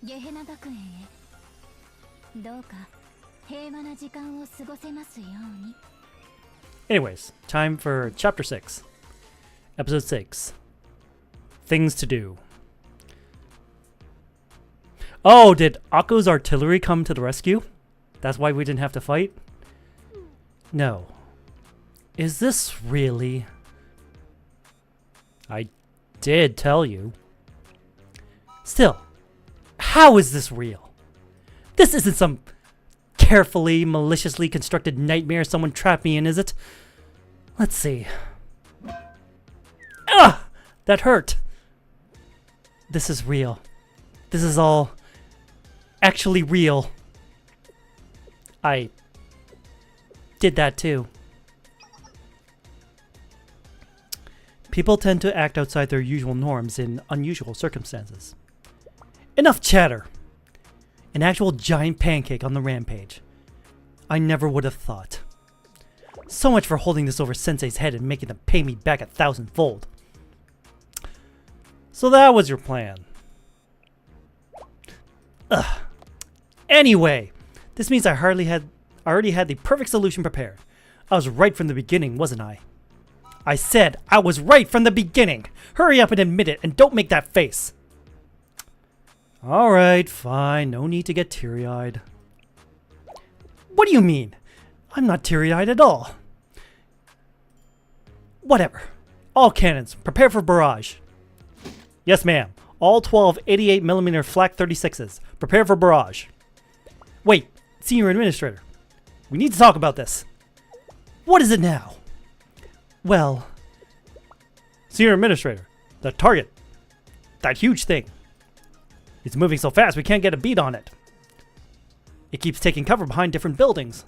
ゲヘナ学園へ。どうか平和な時間を過ごせますように。 Anyways, time for Chapter 6. Episode 6. Things to do. Oh, did Akko's artillery come to the rescue? That's why we didn't have to fight? No. Is this really... I did tell you. Still, how is this real? This isn't some carefully, maliciously constructed nightmare someone trapped me in, is it? Let's see. Ah! That hurt. This is real. This is all actually real. I did that too. People tend to act outside their usual norms in unusual circumstances. Enough chatter! An actual giant pancake on the rampage. I never would have thought. So much for holding this over Sensei's head and making them pay me back 1,000-fold. So that was your plan. Ugh. Anyway, this means I already had the perfect solution prepared. I was right from the beginning, wasn't I? I said I was right from the beginning! Hurry up and admit it, and don't make that face! Alright, fine. No need to get teary-eyed. What do you mean? I'm not teary-eyed at all. Whatever. All cannons, prepare for barrage. Yes, ma'am. All 12 88mm flak 36s. Prepare for barrage. Wait, Senior Administrator. We need to talk about this. What is it now? Well... Senior Administrator, the target. That huge thing. It's moving so fast we can't get a beat on it. It keeps taking cover behind different buildings.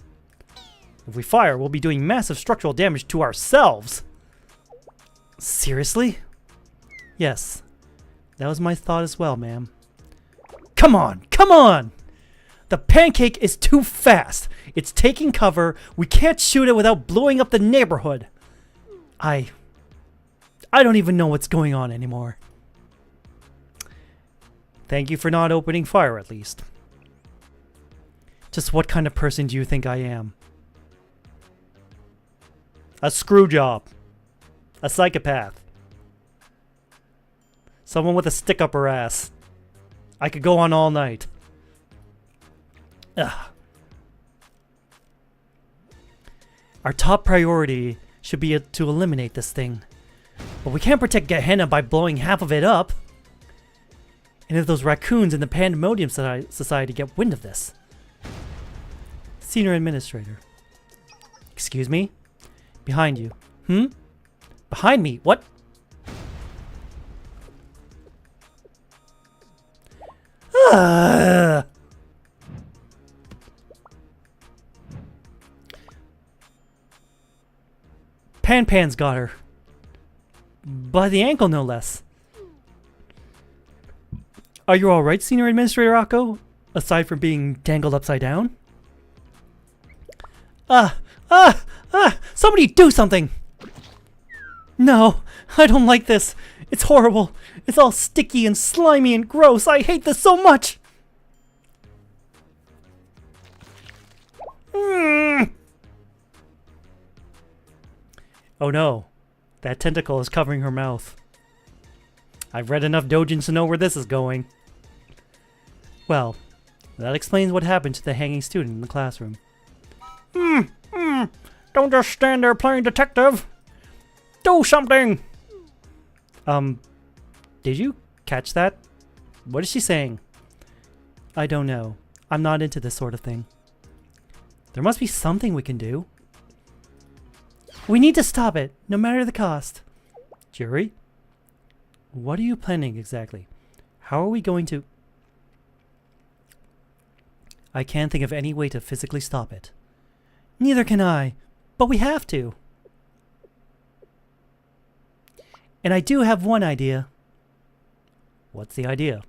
If we fire, we'll be doing massive structural damage to ourselves. Seriously? Yes. That was my thought as well, ma'am. Come on! Come on! The pancake is too fast! It's taking cover. We can't shoot it without blowing up the neighborhood. I don't even know what's going on anymore. Thank you for not opening fire, at least. Just what kind of person do you think I am? A screwjob. A psychopath. Someone with a stick up her ass. I could go on all night. Ugh. Our top priority should be to eliminate this thing. But we can't protect Gehenna by blowing half of it up. And if those raccoons in the Pandemonium Society get wind of this... Senior Administrator. Excuse me? Behind you. Hmm? Behind me? What? Pan's got her. By the ankle, no less. Are you alright, Senior Administrator Akko? Aside from being dangled upside down? Somebody do something! No, I don't like this. It's horrible. It's all sticky and slimy and gross. I hate this so much! Oh no, that tentacle is covering her mouth. I've read enough doujins to know where this is going. Well, that explains what happened to the hanging student in the classroom. Don't just stand there playing detective! Do something! Did you catch that? What is she saying? I don't know. I'm not into this sort of thing. There must be something we can do. We need to stop it, no matter the cost. Juri? What are you planning exactly? How are we going to... I can't think of any way to physically stop it. Neither can I. But we have to. And I do have one idea. What's the idea?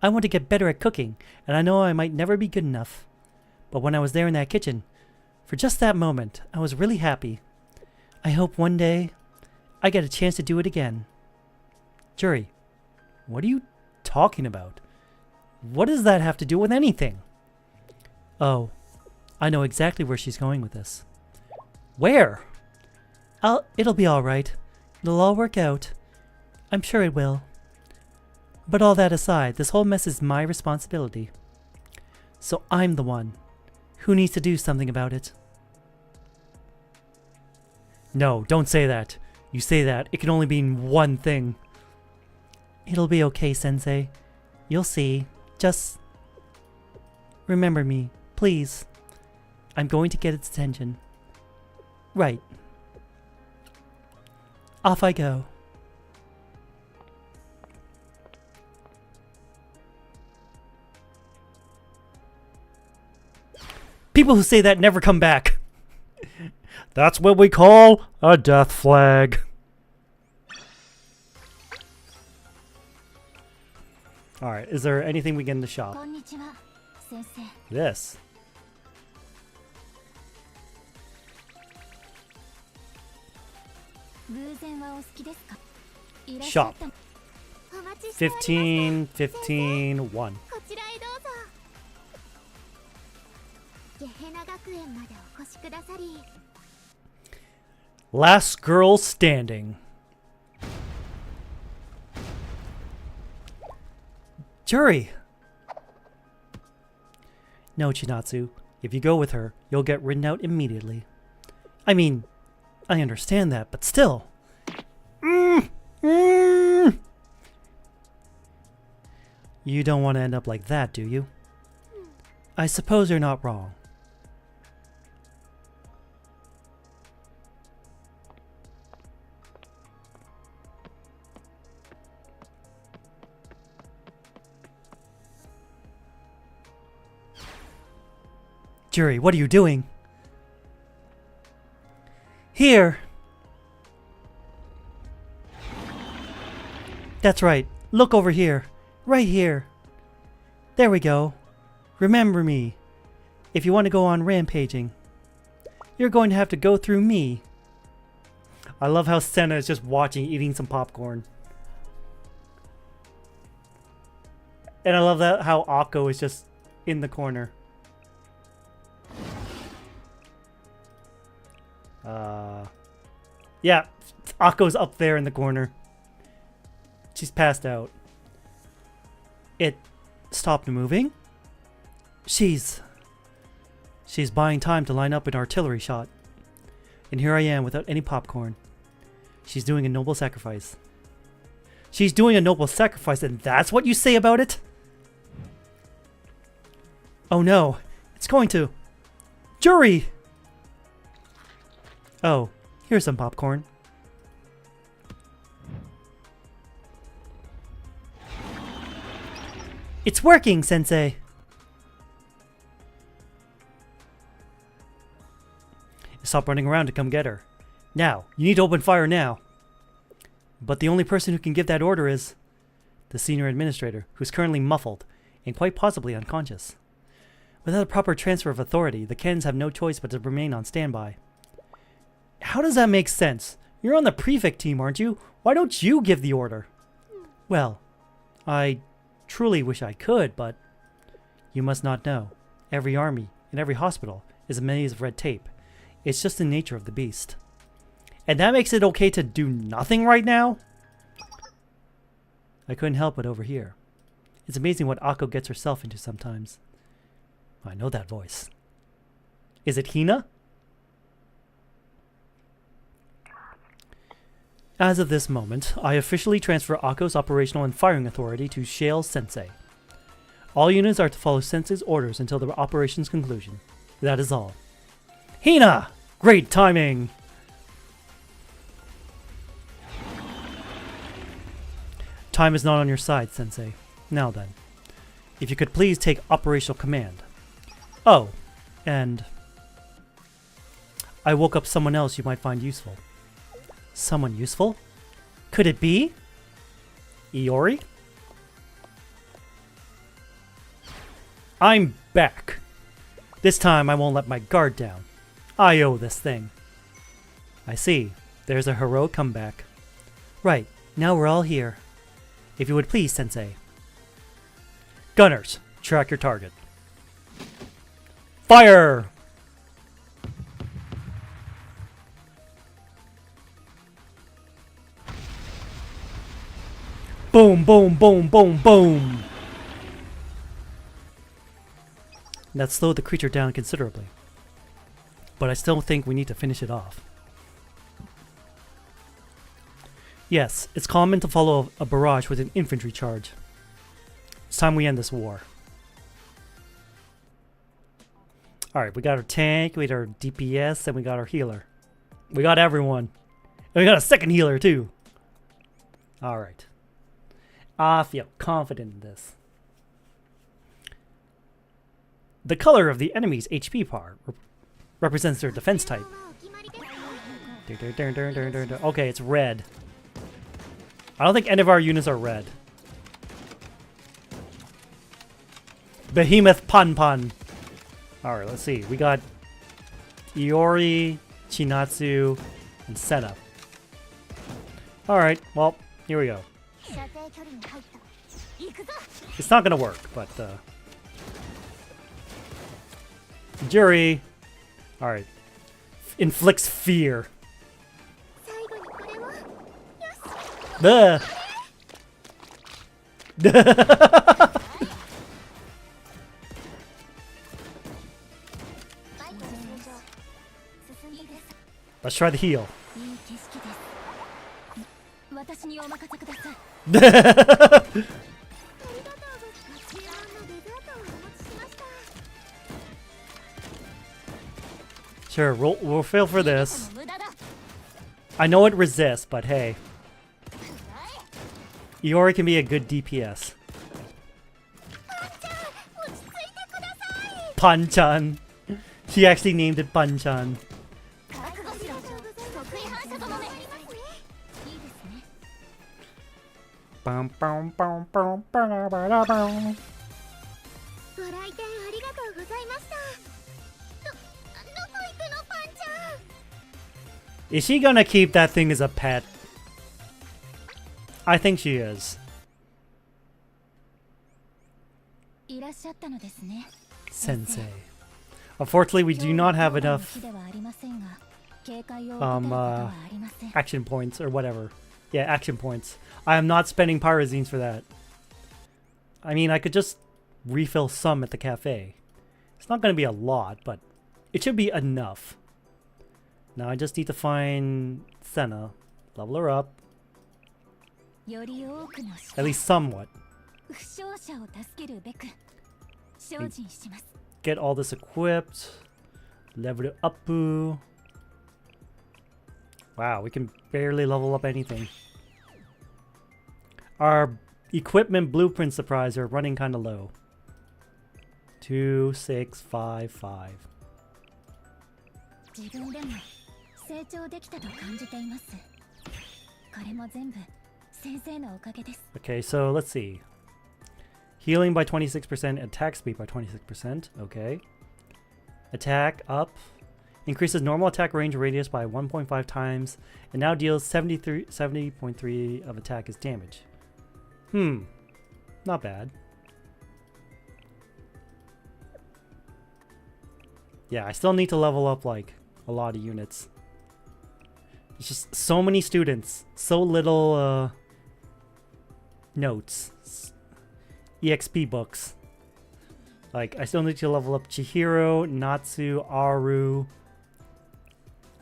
I want to get better at cooking, and I know I might never be good enough. But when I was there in that kitchen, for just that moment, I was really happy. I hope one day I get a chance to do it again. Juri, what are you talking about? What does that have to do with anything? Oh, I know exactly where she's going with this. Where? It'll be all right. It'll all work out. I'm sure it will. But all that aside, this whole mess is my responsibility. So I'm the one who needs to do something about it. No, don't say that. You say that, it can only mean one thing. It'll be okay, Sensei. You'll see. Just remember me, please. I'm going to get its attention. Right. Off I go. People who say that never come back. That's what we call a death flag. Alright, is there anything we get in the shop? This. Shop. 15, 15, 1. Last girl standing. Juri! No, Chinatsu. If you go with her, you'll get ridden out immediately. I mean, I understand that, but still. You don't want to end up like that, do you? I suppose you're not wrong. Juri, what are you doing? Here! That's right. Look over here. Right here. There we go. Remember me. If you want to go on rampaging, you're going to have to go through me. I love how Sena is just watching, eating some popcorn. And I love that how Akko is just in the corner. Yeah, Akko's up there in the corner. She's passed out. It stopped moving. She's buying time to line up an artillery shot. And here I am without any popcorn. She's doing a noble sacrifice. She's doing a noble sacrifice, and that's what you say about it? Oh no, it's going to. Juri! Oh, here's some popcorn. It's working, Sensei! Stop running around to come get her. Now, you need to open fire now. But the only person who can give that order is the senior administrator, who's currently muffled and quite possibly unconscious. Without a proper transfer of authority, the cannons have no choice but to remain on standby. How does that make sense? You're on the prefect team, aren't you? Why don't you give the order? Well, I truly wish I could, but you must not know. Every army and every hospital is a maze of red tape. It's just the nature of the beast. And that makes it okay to do nothing right now? I couldn't help it over here. It's amazing what Akko gets herself into sometimes. I know that voice. Is it Hina? As of this moment, I officially transfer Akko's operational and firing authority to Shale Sensei. All units are to follow Sensei's orders until the operation's conclusion. That is all. Hina! Great timing! Time is not on your side, Sensei. Now then, if you could please take operational command. Oh, and I woke up someone else you might find useful. Someone useful? Could it be? Iori? I'm back. This time I won't let my guard down. I owe this thing. I see. There's a heroic comeback. Right, now we're all here. If you would please, Sensei. Gunners, track your target. Fire! Boom, boom, boom, boom, boom! That slowed the creature down considerably. But I still think we need to finish it off. Yes, it's common to follow a barrage with an infantry charge. It's time we end this war. Alright, we got our tank, we got our DPS, and we got our healer. We got everyone. And we got a second healer too. Alright. I feel confident in this. The color of the enemy's HP bar represents their defense type. Okay, it's red. I don't think any of our units are red. Behemoth Pun Pun. Alright, let's see. We got Iori, Chinatsu, and Sena. Alright, well, here we go. It's not gonna work, but Juri. Alright. Inflicts fear. Let's try the heal. Sure, we'll fail for this. I know it resists, but hey. Iori can be a good DPS. Panchan. She actually named it Panchan. Is she gonna keep that thing as a pet? I think she is. Sensei. Unfortunately, we do not have enough action points or whatever. Yeah, action points. I am not spending pyrazines for that. I mean, I could just refill some at the cafe. It's not going to be a lot, but it should be enough. Now I just need to find Sena, level her up. At least somewhat. Get all this equipped. Level it up. Wow, we can barely level up anything. Our equipment blueprint supplies are running kind of low. 2655. Okay, so let's see. Healing by 26%, attack speed by 26%. Okay. Attack up. Increases normal attack range radius by 1.5 times, and now deals 70.3 of attack as damage. Not bad. Yeah, I still need to level up like a lot of units. It's just so many students, so little notes, EXP books. Like, I still need to level up Chihiro, Natsu, Aru,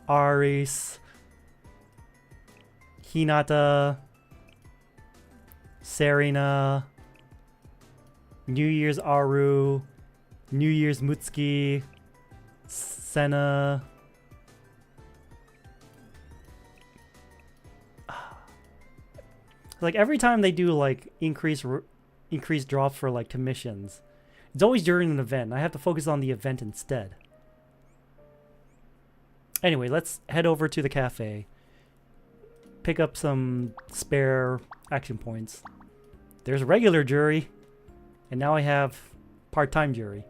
Aris, Hinata, Serena, New Year's Aru, New Year's Mutsuki, Sena. Like, every time they do like increased drops for like commissions, it's always during an event. I have to focus on the event instead. Anyway, let's head over to the cafe. Pick up some spare action points. There's regular Juri. And now I have part-time Juri.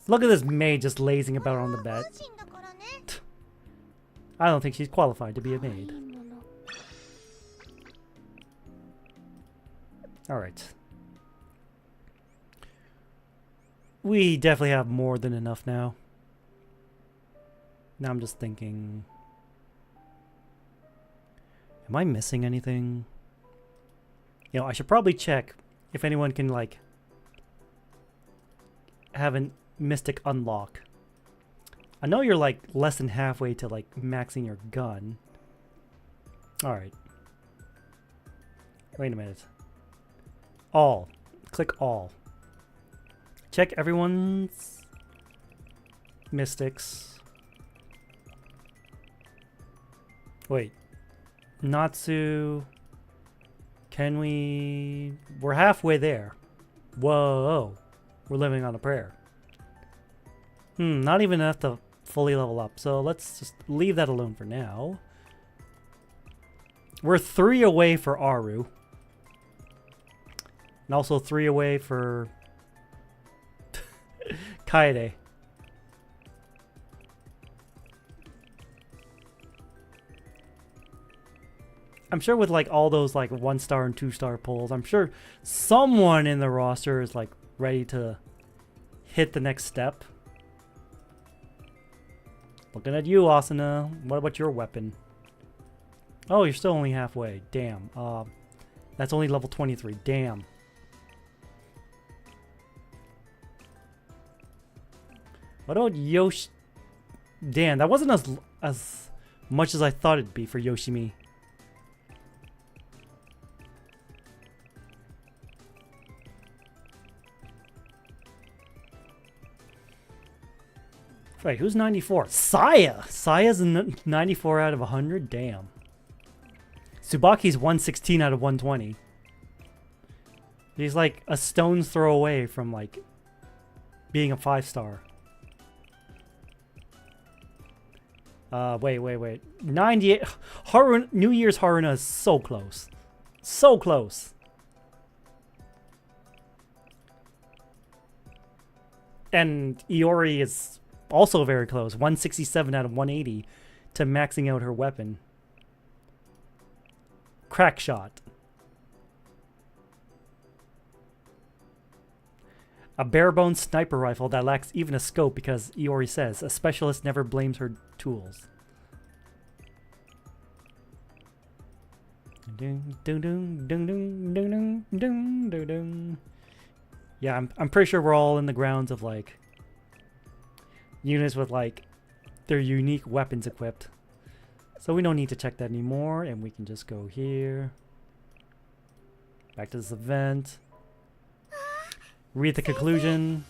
Look at this maid just lazing about on the bed. I don't think she's qualified to be a maid. Alright. We definitely have more than enough now. Now I'm just thinking... Am I missing anything? You know, I should probably check if anyone can, like, have a mystic unlock. I know you're, like, less than halfway to, like, maxing your gun. Alright. Wait a minute. All. Click all. Check everyone's mystics. Wait. Natsu. Can we... We're halfway there. Whoa. We're living on a prayer. Not even enough to fully level up. So let's just leave that alone for now. We're 3 away for Aru. And also 3 away for... Kaede. I'm sure with like all those like 1-star and 2-star pulls, I'm sure someone in the roster is like ready to hit the next step. Looking at you, Asuna. What about your weapon? Oh, you're still only halfway. Damn. That's only level 23. Damn. What about Yoshi? Damn, that wasn't as much as I thought it'd be for Yoshimi. Wait, who's 94? Saya! Saya's 94 out of 100? Damn. Tsubaki's 116 out of 120. He's like a stone's throw away from like being a 5-star. Wait. 98. New Year's Haruna is so close. So close. And Iori is also very close. 167 out of 180 to maxing out her weapon. Crack shot. A bare-bones sniper rifle that lacks even a scope because Iori says a specialist never blames her tools. Yeah, I'm pretty sure we're all in the grounds of like units with like their unique weapons equipped. So we don't need to check that anymore, and we can just go here. Back to this event. Read the conclusion.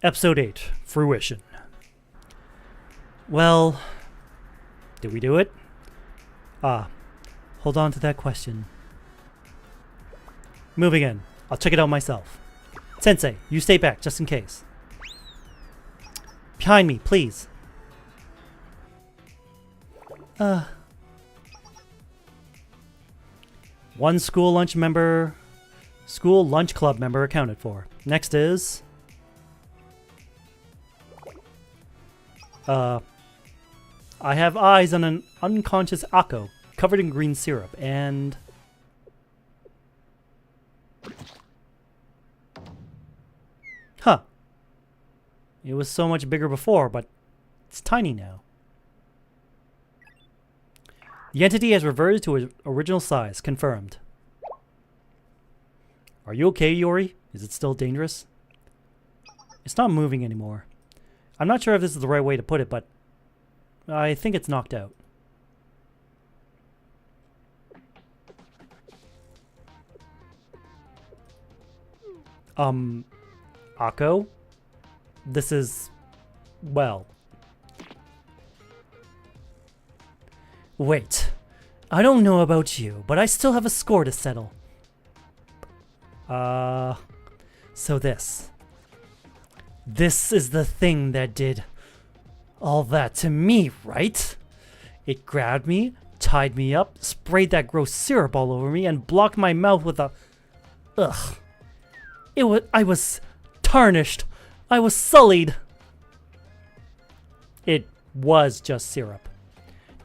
Episode 8, Fruition. Well, did we do it? Hold on to that question. Moving in. I'll check it out myself. Sensei, you stay back just in case. Behind me, please. One school lunch club member accounted for. Next is... I have eyes on an unconscious Akko, covered in green syrup, and... Huh. It was so much bigger before, but it's tiny now. The entity has reverted to its original size. Confirmed. Are you okay, Iori? Is it still dangerous? It's not moving anymore. I'm not sure if this is the right way to put it, but I think it's knocked out. Akko? This is... well... Wait. I don't know about you, but I still have a score to settle. So this is the thing that did all that to me, right? It grabbed me, tied me up, sprayed that gross syrup all over me, and blocked my mouth with a... Ugh. I was tarnished. I was sullied. It was just syrup.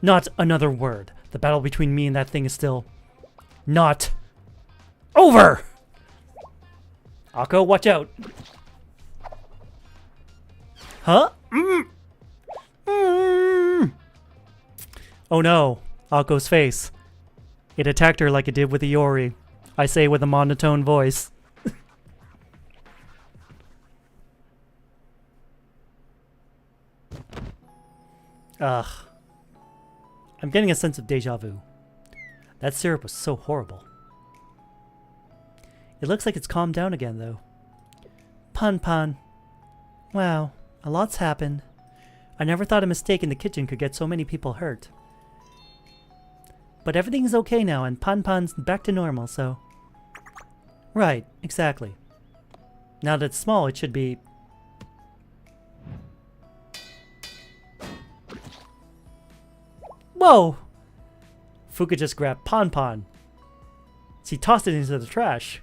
Not another word. The battle between me and that thing is still not over. Akko, watch out. Huh? Oh no, Akko's face. It attacked her like it did with Iori. I say with a monotone voice. Ugh. I'm getting a sense of deja vu. That syrup was so horrible. It looks like it's calmed down again, though. Pan. Wow, a lot's happened. I never thought a mistake in the kitchen could get so many people hurt. But everything's okay now, and Pan's back to normal, so... Right, exactly. Now that it's small, it should be... Whoa! Fuka just grabbed Pan. She tossed it into the trash.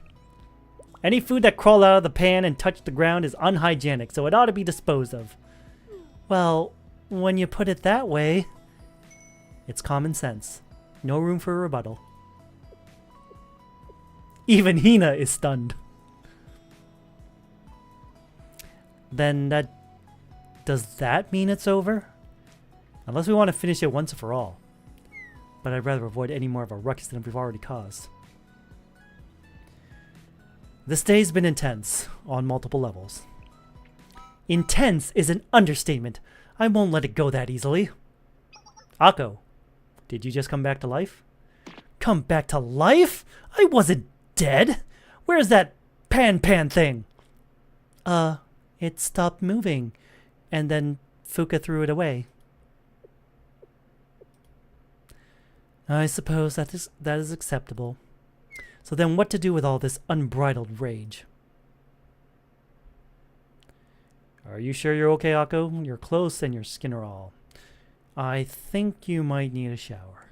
Any food that crawled out of the pan and touched the ground is unhygienic, so it ought to be disposed of. Well, when you put it that way, it's common sense. No room for a rebuttal. Even Hina is stunned. Then does that mean it's over? Unless we want to finish it once and for all. But I'd rather avoid any more of a ruckus than we've already caused. This day's been intense on multiple levels. Intense is an understatement. I won't let it go that easily. Akko, did you just come back to life? Come back to life? I wasn't dead. Where's that pan thing? It stopped moving, and then Fuka threw it away. I suppose that is acceptable. So then what to do with all this unbridled rage? Are you sure you're okay, Akko? Your clothes and your skin are all. I think you might need a shower.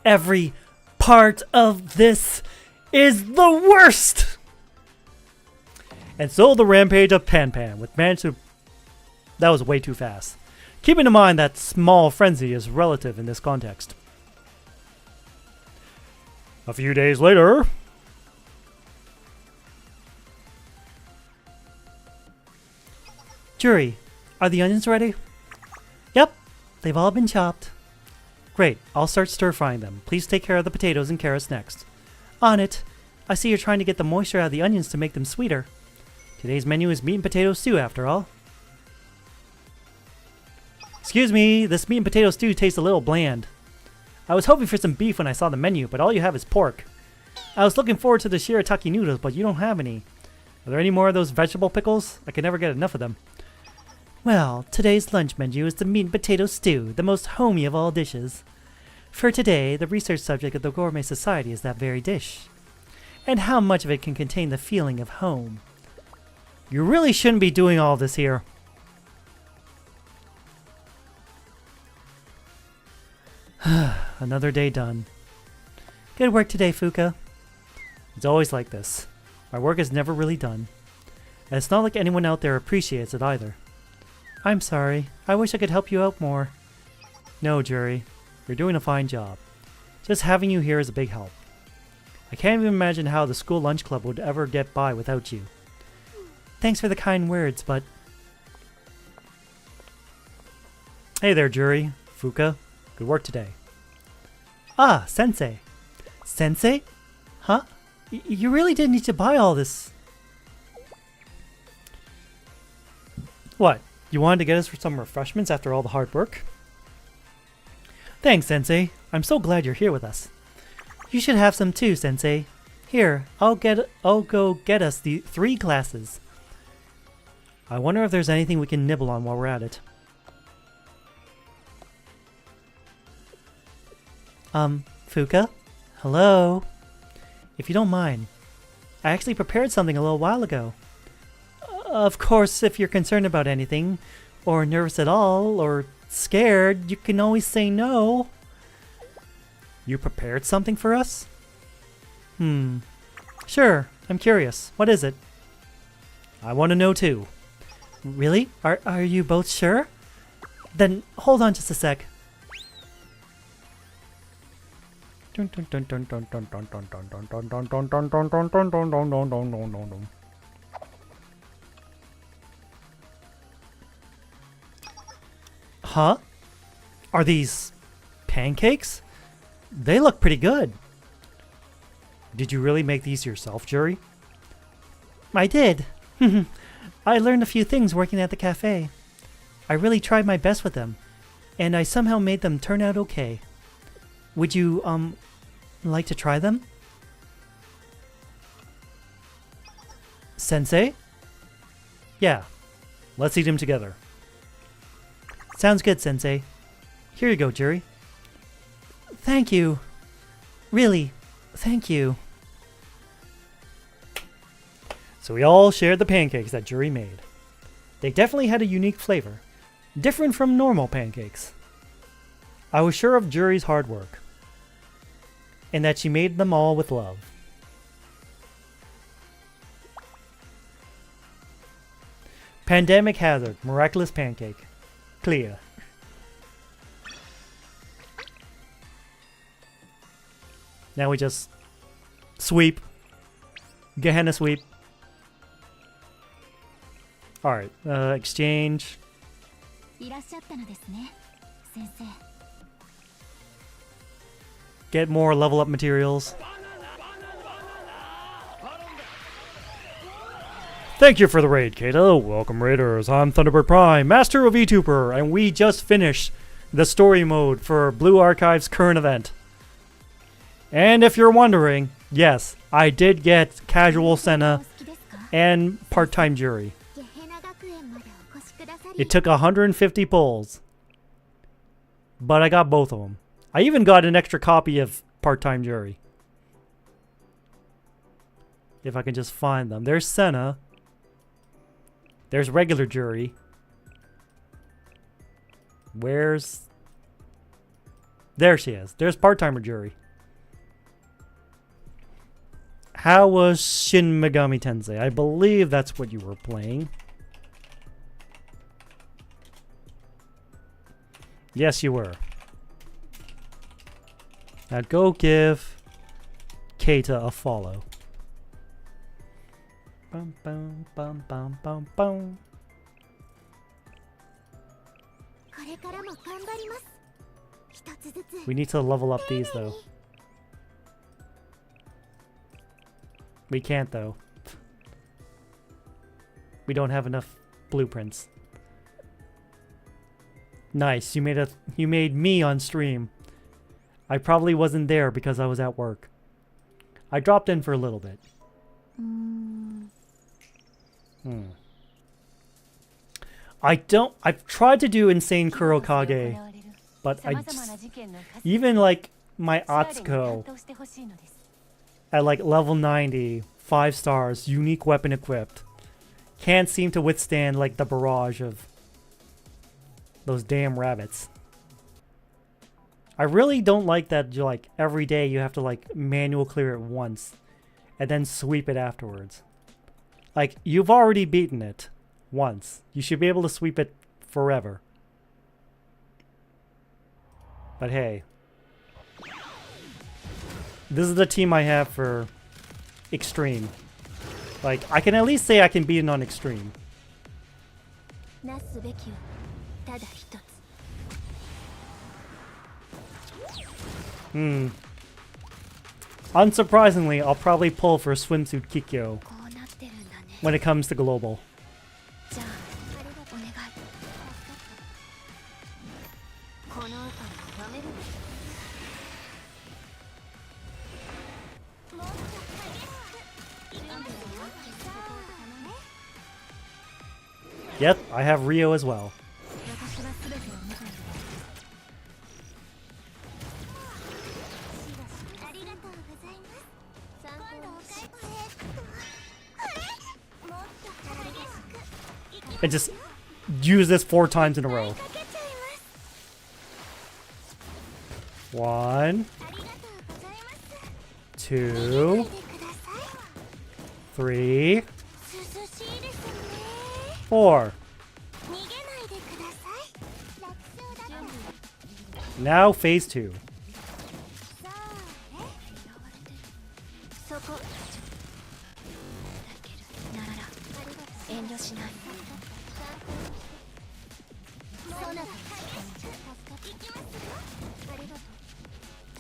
Every part of this is the worst! And so the rampage of Pan with managed to... That was way too fast. Keeping in mind that small frenzy is relative in this context. A few days later... Juri, are the onions ready? Yep, they've all been chopped. Great, I'll start stir-frying them. Please take care of the potatoes and carrots next. On it. I see you're trying to get the moisture out of the onions to make them sweeter. Today's menu is meat and potato stew, after all. Excuse me, this meat and potato stew tastes a little bland. I was hoping for some beef when I saw the menu, but all you have is pork. I was looking forward to the shirataki noodles, but you don't have any. Are there any more of those vegetable pickles? I can never get enough of them. Well, today's lunch menu is the meat and potato stew, the most homey of all dishes. For today, the research subject of the Gourmet Society is that very dish. And how much of it can contain the feeling of home. You really shouldn't be doing all this here. Another day done. Good work today, Fuka. It's always like this. My work is never really done. And it's not like anyone out there appreciates it either. I'm sorry. I wish I could help you out more. No, Juri. You're doing a fine job. Just having you here is a big help. I can't even imagine how the school lunch club would ever get by without you. Thanks for the kind words, but... Hey there, Juri. Fuka. Good work today. Ah, Sensei. Sensei? Huh? You really didn't need to buy all this. What? You wanted to get us for some refreshments after all the hard work? Thanks, Sensei. I'm so glad you're here with us. You should have some too, Sensei. Here, I'll go get us the 3 glasses. I wonder if there's anything we can nibble on while we're at it. Fuka? Hello? If you don't mind, I actually prepared something a little while ago. Of course, if you're concerned about anything, or nervous at all, or scared, you can always say no. You prepared something for us? Sure, I'm curious. What is it? I want to know too. Really? Are you both sure? Then hold on just a sec. Huh? Are these pancakes? They look pretty good. Did you really make these yourself, Juri? I did. I learned a few things working at the cafe. I really tried my best with them, and I somehow made them turn out okay. Would you, like to try them? Sensei? Yeah. Let's eat them together. Sounds good, Sensei. Here you go, Juri. Thank you. Really, thank you. So we all shared the pancakes that Juri made. They definitely had a unique flavor, different from normal pancakes. I was sure of Juri's hard work, and that she made them all with love. Pandemic hazard, miraculous pancake. Clear. Now we just sweep. Gehenna sweep. Alright, exchange. いらっしゃったのですね、先生。 Get more level up materials. Thank you for the raid, Kato. Welcome, Raiders. I'm Thunderbird Prime, Master of VTuber, and we just finished the story mode for Blue Archive's current event. And if you're wondering, yes, I did get Casual Sena and Part-Time Juri. It took 150 pulls, but I got both of them. I even got an extra copy of Part-Time Juri. If I can just find them. There's Sena. There's regular Juri. Where's... There she is. There's Part-Timer Juri. How was Shin Megami Tensei? I believe that's what you were playing. Yes, you were. Now go give Keita a follow. Bum, bum, bum, bum, bum, bum. We need to level up these though. We can't though. We don't have enough blueprints. Nice, you made me on stream. I probably wasn't there because I was at work. I dropped in for a little bit. I've tried to do Insane Kurokage, but even like my Atsuko at like level 90, 5 stars, unique weapon equipped, can't seem to withstand like the barrage of those damn rabbits. I really don't like that like every day you have to like manual clear it once and then sweep it afterwards. Like, you've already beaten it once. You should be able to sweep it forever. But hey. This is the team I have for Extreme. Like, I can at least say I can beat it on Extreme. Unsurprisingly, I'll probably pull for Swimsuit Kikyo when it comes to global. Yep, I have Rio as well. 私は全てを見たんだ。ありがとうございます。今度お返し。もっと激しく。 And just use this 4 times in a row. かけちゃいます。 1, ありがとうございます。 2, 見てください。 3, 涼しいですね。 4. 逃げないでください。楽勝だと。 Now phase 2. さあね。そこ。なら遠慮しない。そうなの。行きますよ。ありがとう。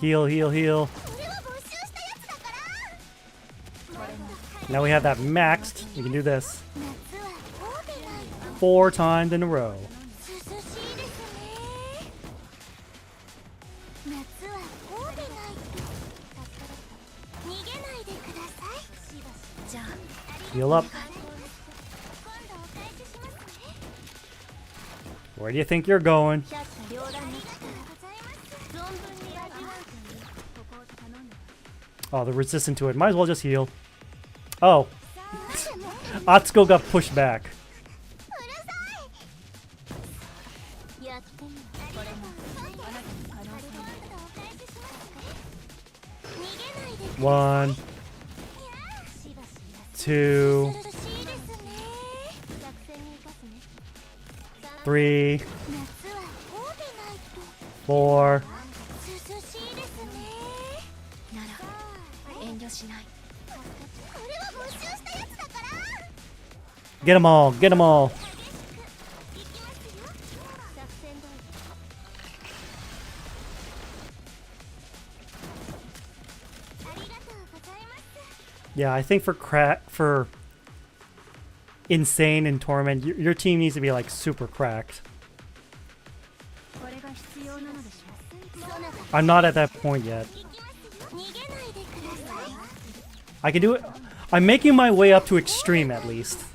Heal, heal, heal. これは募集したやつだから。 Now we have that maxed. We can do this 夏はこうでないと。 4 times in a row. 涼しいですね。夏はこうでないと。逃げないでください。じゃあ Heal up. 今度お返ししますね。 Where do you think you're going? 百花繚乱に来たらございます。存分に味わうというここを頼んで。 Oh, they're resistant to it. Might as well just heal. Oh, さあもう Atsuko got pushed back. やってみる。これもあなたの可能性をお返ししますね。逃げないでください。 1, しばし休 2, 涼しいですね。作戦に生かすね。 3, 夏はこうでないと。 4. 涼しいですね。なら遠慮しない。これは募集したやつだから。 Get them all. Get them all. 行きますよ。作戦通り。ありがとうございます。 Yeah, I think for Insane and Torment, your team needs to be like super cracked. これが必要なのでしょう。そうなの。 I'm not at that point yet. 行きますよ。逃げないでください。 I can do it. I'm making my way up to extreme at least.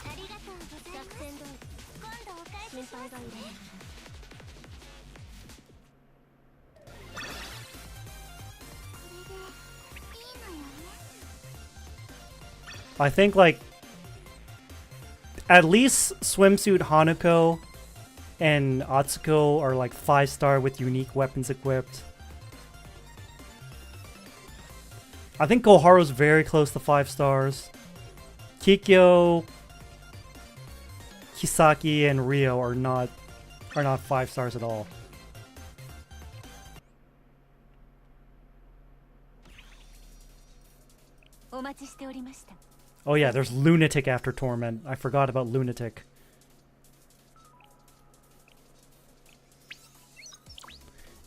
ありがとうございます。作戦通り。今度お返しします。心配がいる。 I think like at least Swimsuit Hanako and Atsuko are like 5-star with unique weapons equipped. I think Koharu's very close to 5 stars. Kikyo, Kisaki, and Rio are not 5 stars at all. Oh yeah, there's Lunatic after Torment. I forgot about Lunatic.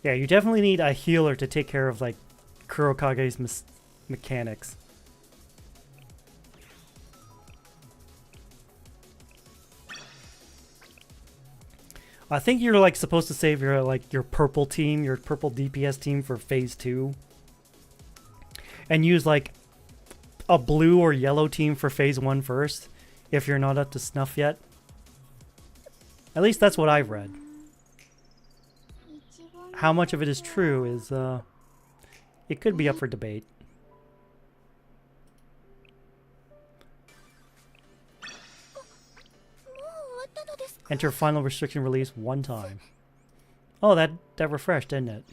Yeah, you definitely need a healer to take care of like Kurokage's mechanics. I think you're like supposed to save your your purple team, your purple DPS team for phase 2. And use like a blue or yellow team for phase 1 first, if you're not up to snuff yet. At least that's what I've read. How much of it is true is, it could be up for debate. Enter final restriction release 1 time. Oh, that refreshed, didn't it?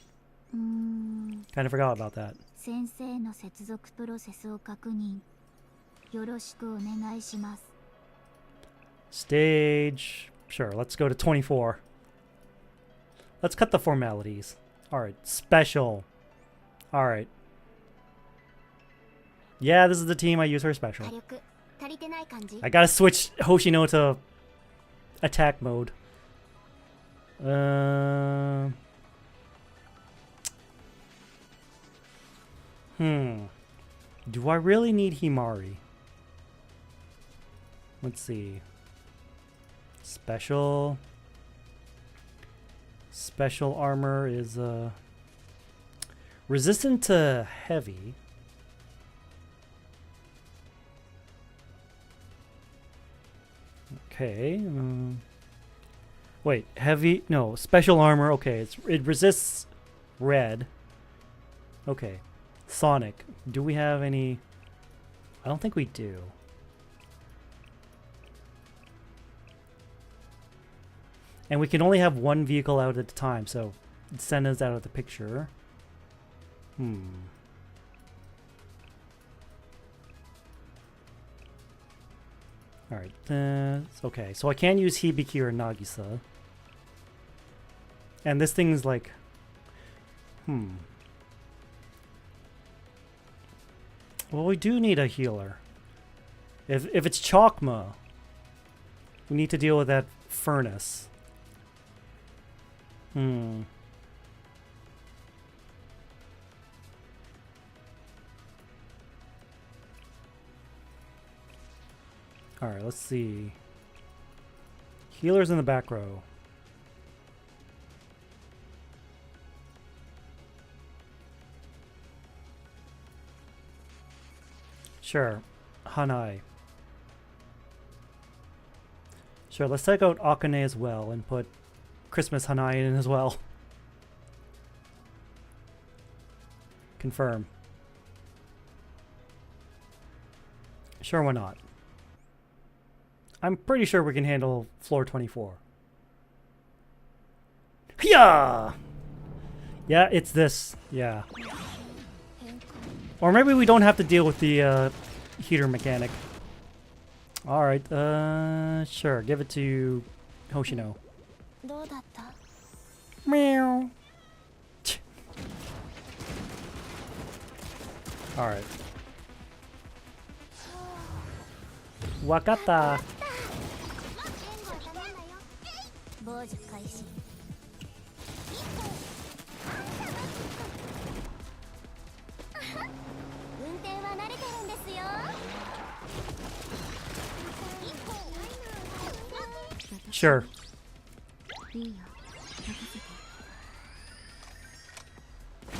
Kind of forgot about that. 先生の接続プロセスを確認。よろしくお願いします。 Stage... Sure, let's go to 24. Let's cut the formalities. Alright, special. Alright. Yeah, this is the team I use for special. 火力足りてない感じ。 I gotta switch Hoshino to attack mode. Do I really need Himari? Let's see. Special armor is resistant to heavy. Okay. Wait, heavy? No, special armor. Okay, it resists red. Okay. Sonic. Do we have any? I don't think we do. And we can only have one vehicle out at a time, so Sena's out of the picture. Alright, okay, so I can use Hibiki or Nagisa. And this thing's like... Well, we do need a healer. If it's Chokma, we need to deal with that furnace. Alright, let's see. Healers in the back row. Sure. Hanai. Sure, let's take out Akane as well and put Christmas Hanai in as well. Confirm. Sure, why not? I'm pretty sure we can handle floor 24. Yeah! Yeah, it's this. Yeah. Or maybe we don't have to deal with the heater mechanic. Alright, sure. Give it to Hoshino. Meow. Alright. Wakata. Sure.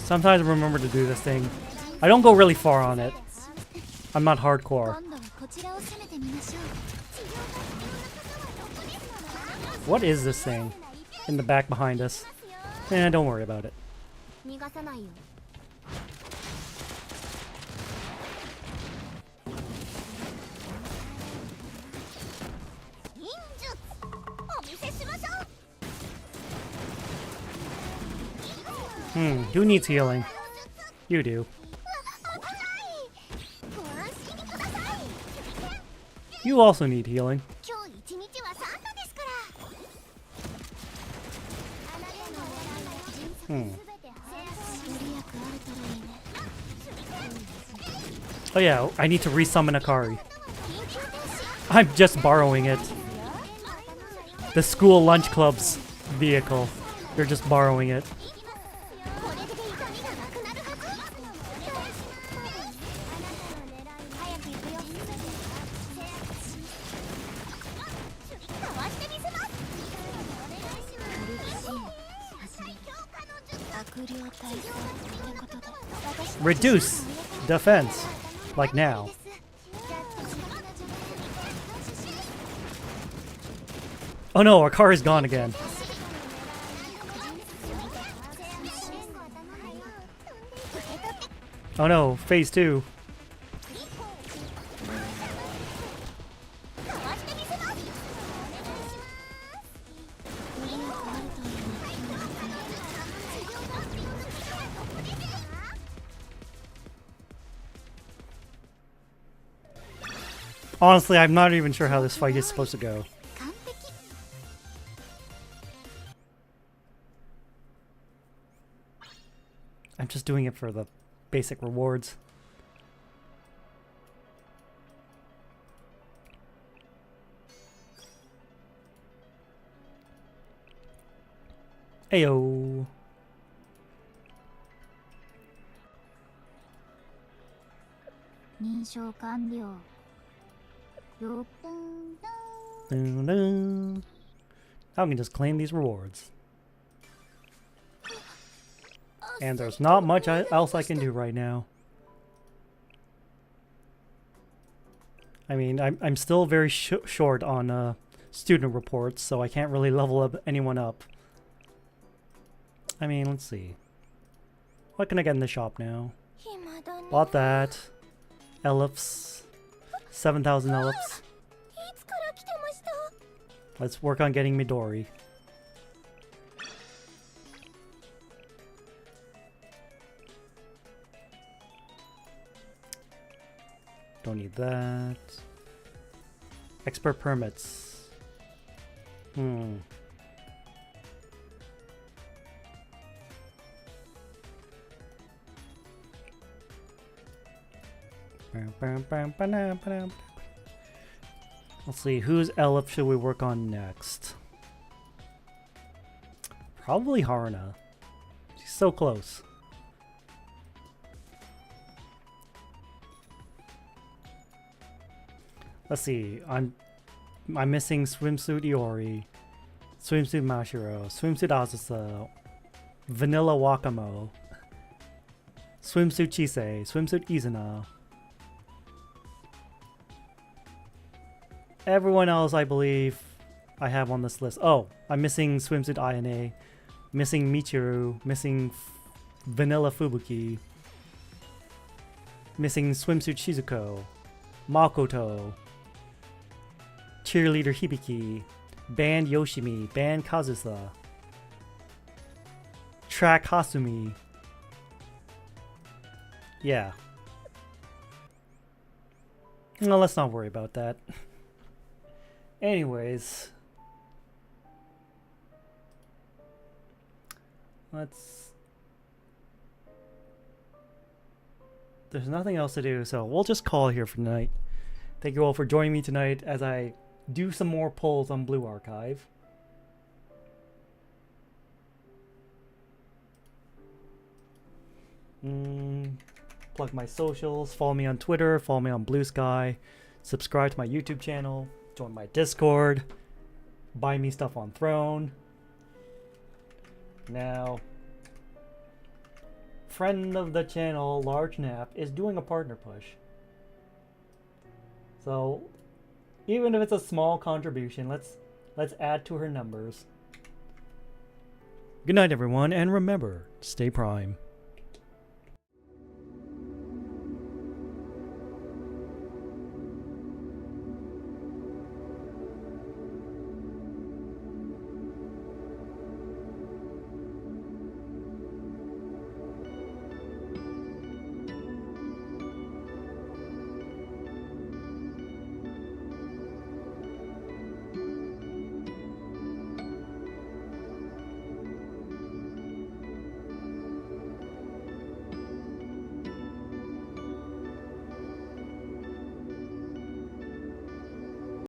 Sometimes I remember to do this thing. I don't go really far on it. I'm not hardcore. What is this thing in the back behind us? Eh, don't worry about it. Who needs healing? You do. You also need healing. Oh yeah, I need to resummon Akari. I'm just borrowing it. The school lunch club's vehicle. You're just borrowing it. Reduce defense, like now. Oh no, our car is gone again. Oh no, phase 2. Honestly, I'm not even sure how this fight is supposed to go. I'm just doing it for the basic rewards. Ayo. Now I can just claim these rewards. And there's not much else I can do right now. I mean, I'm still very short on student reports, so I can't really level up anyone up. I mean, let's see. What can I get in the shop now? Bought that. Elephs. 7,000 elephs. Let's work on getting Midori. Don't need that. Expert permits. Let's see, whose elf should we work on next? Probably Haruna. She's so close. Let's see, I'm missing swimsuit Iori, swimsuit Mashiro, swimsuit Azusa, vanilla Wakamo, swimsuit Chise, swimsuit Izuna. Everyone else, I believe, I have on this list. Oh, I'm missing swimsuit Ayane, missing Michiru, missing vanilla Fubuki, missing swimsuit Shizuko, Makoto, cheerleader Hibiki, band Yoshimi, band Kazusa, track Hasumi. Yeah. No, let's not worry about that. Anyways, there's nothing else to do, so we'll just call it here for tonight. Thank you all for joining me tonight as I do some more polls on Blue Archive. Plug my socials, follow me on Twitter, follow me on Blue Sky, subscribe to my YouTube channel, join my Discord, buy me stuff on Throne. Now, friend of the channel, Large Nap, is doing a partner push. So, even if it's a small contribution, let's add to her numbers. Good night, everyone, and remember, stay prime.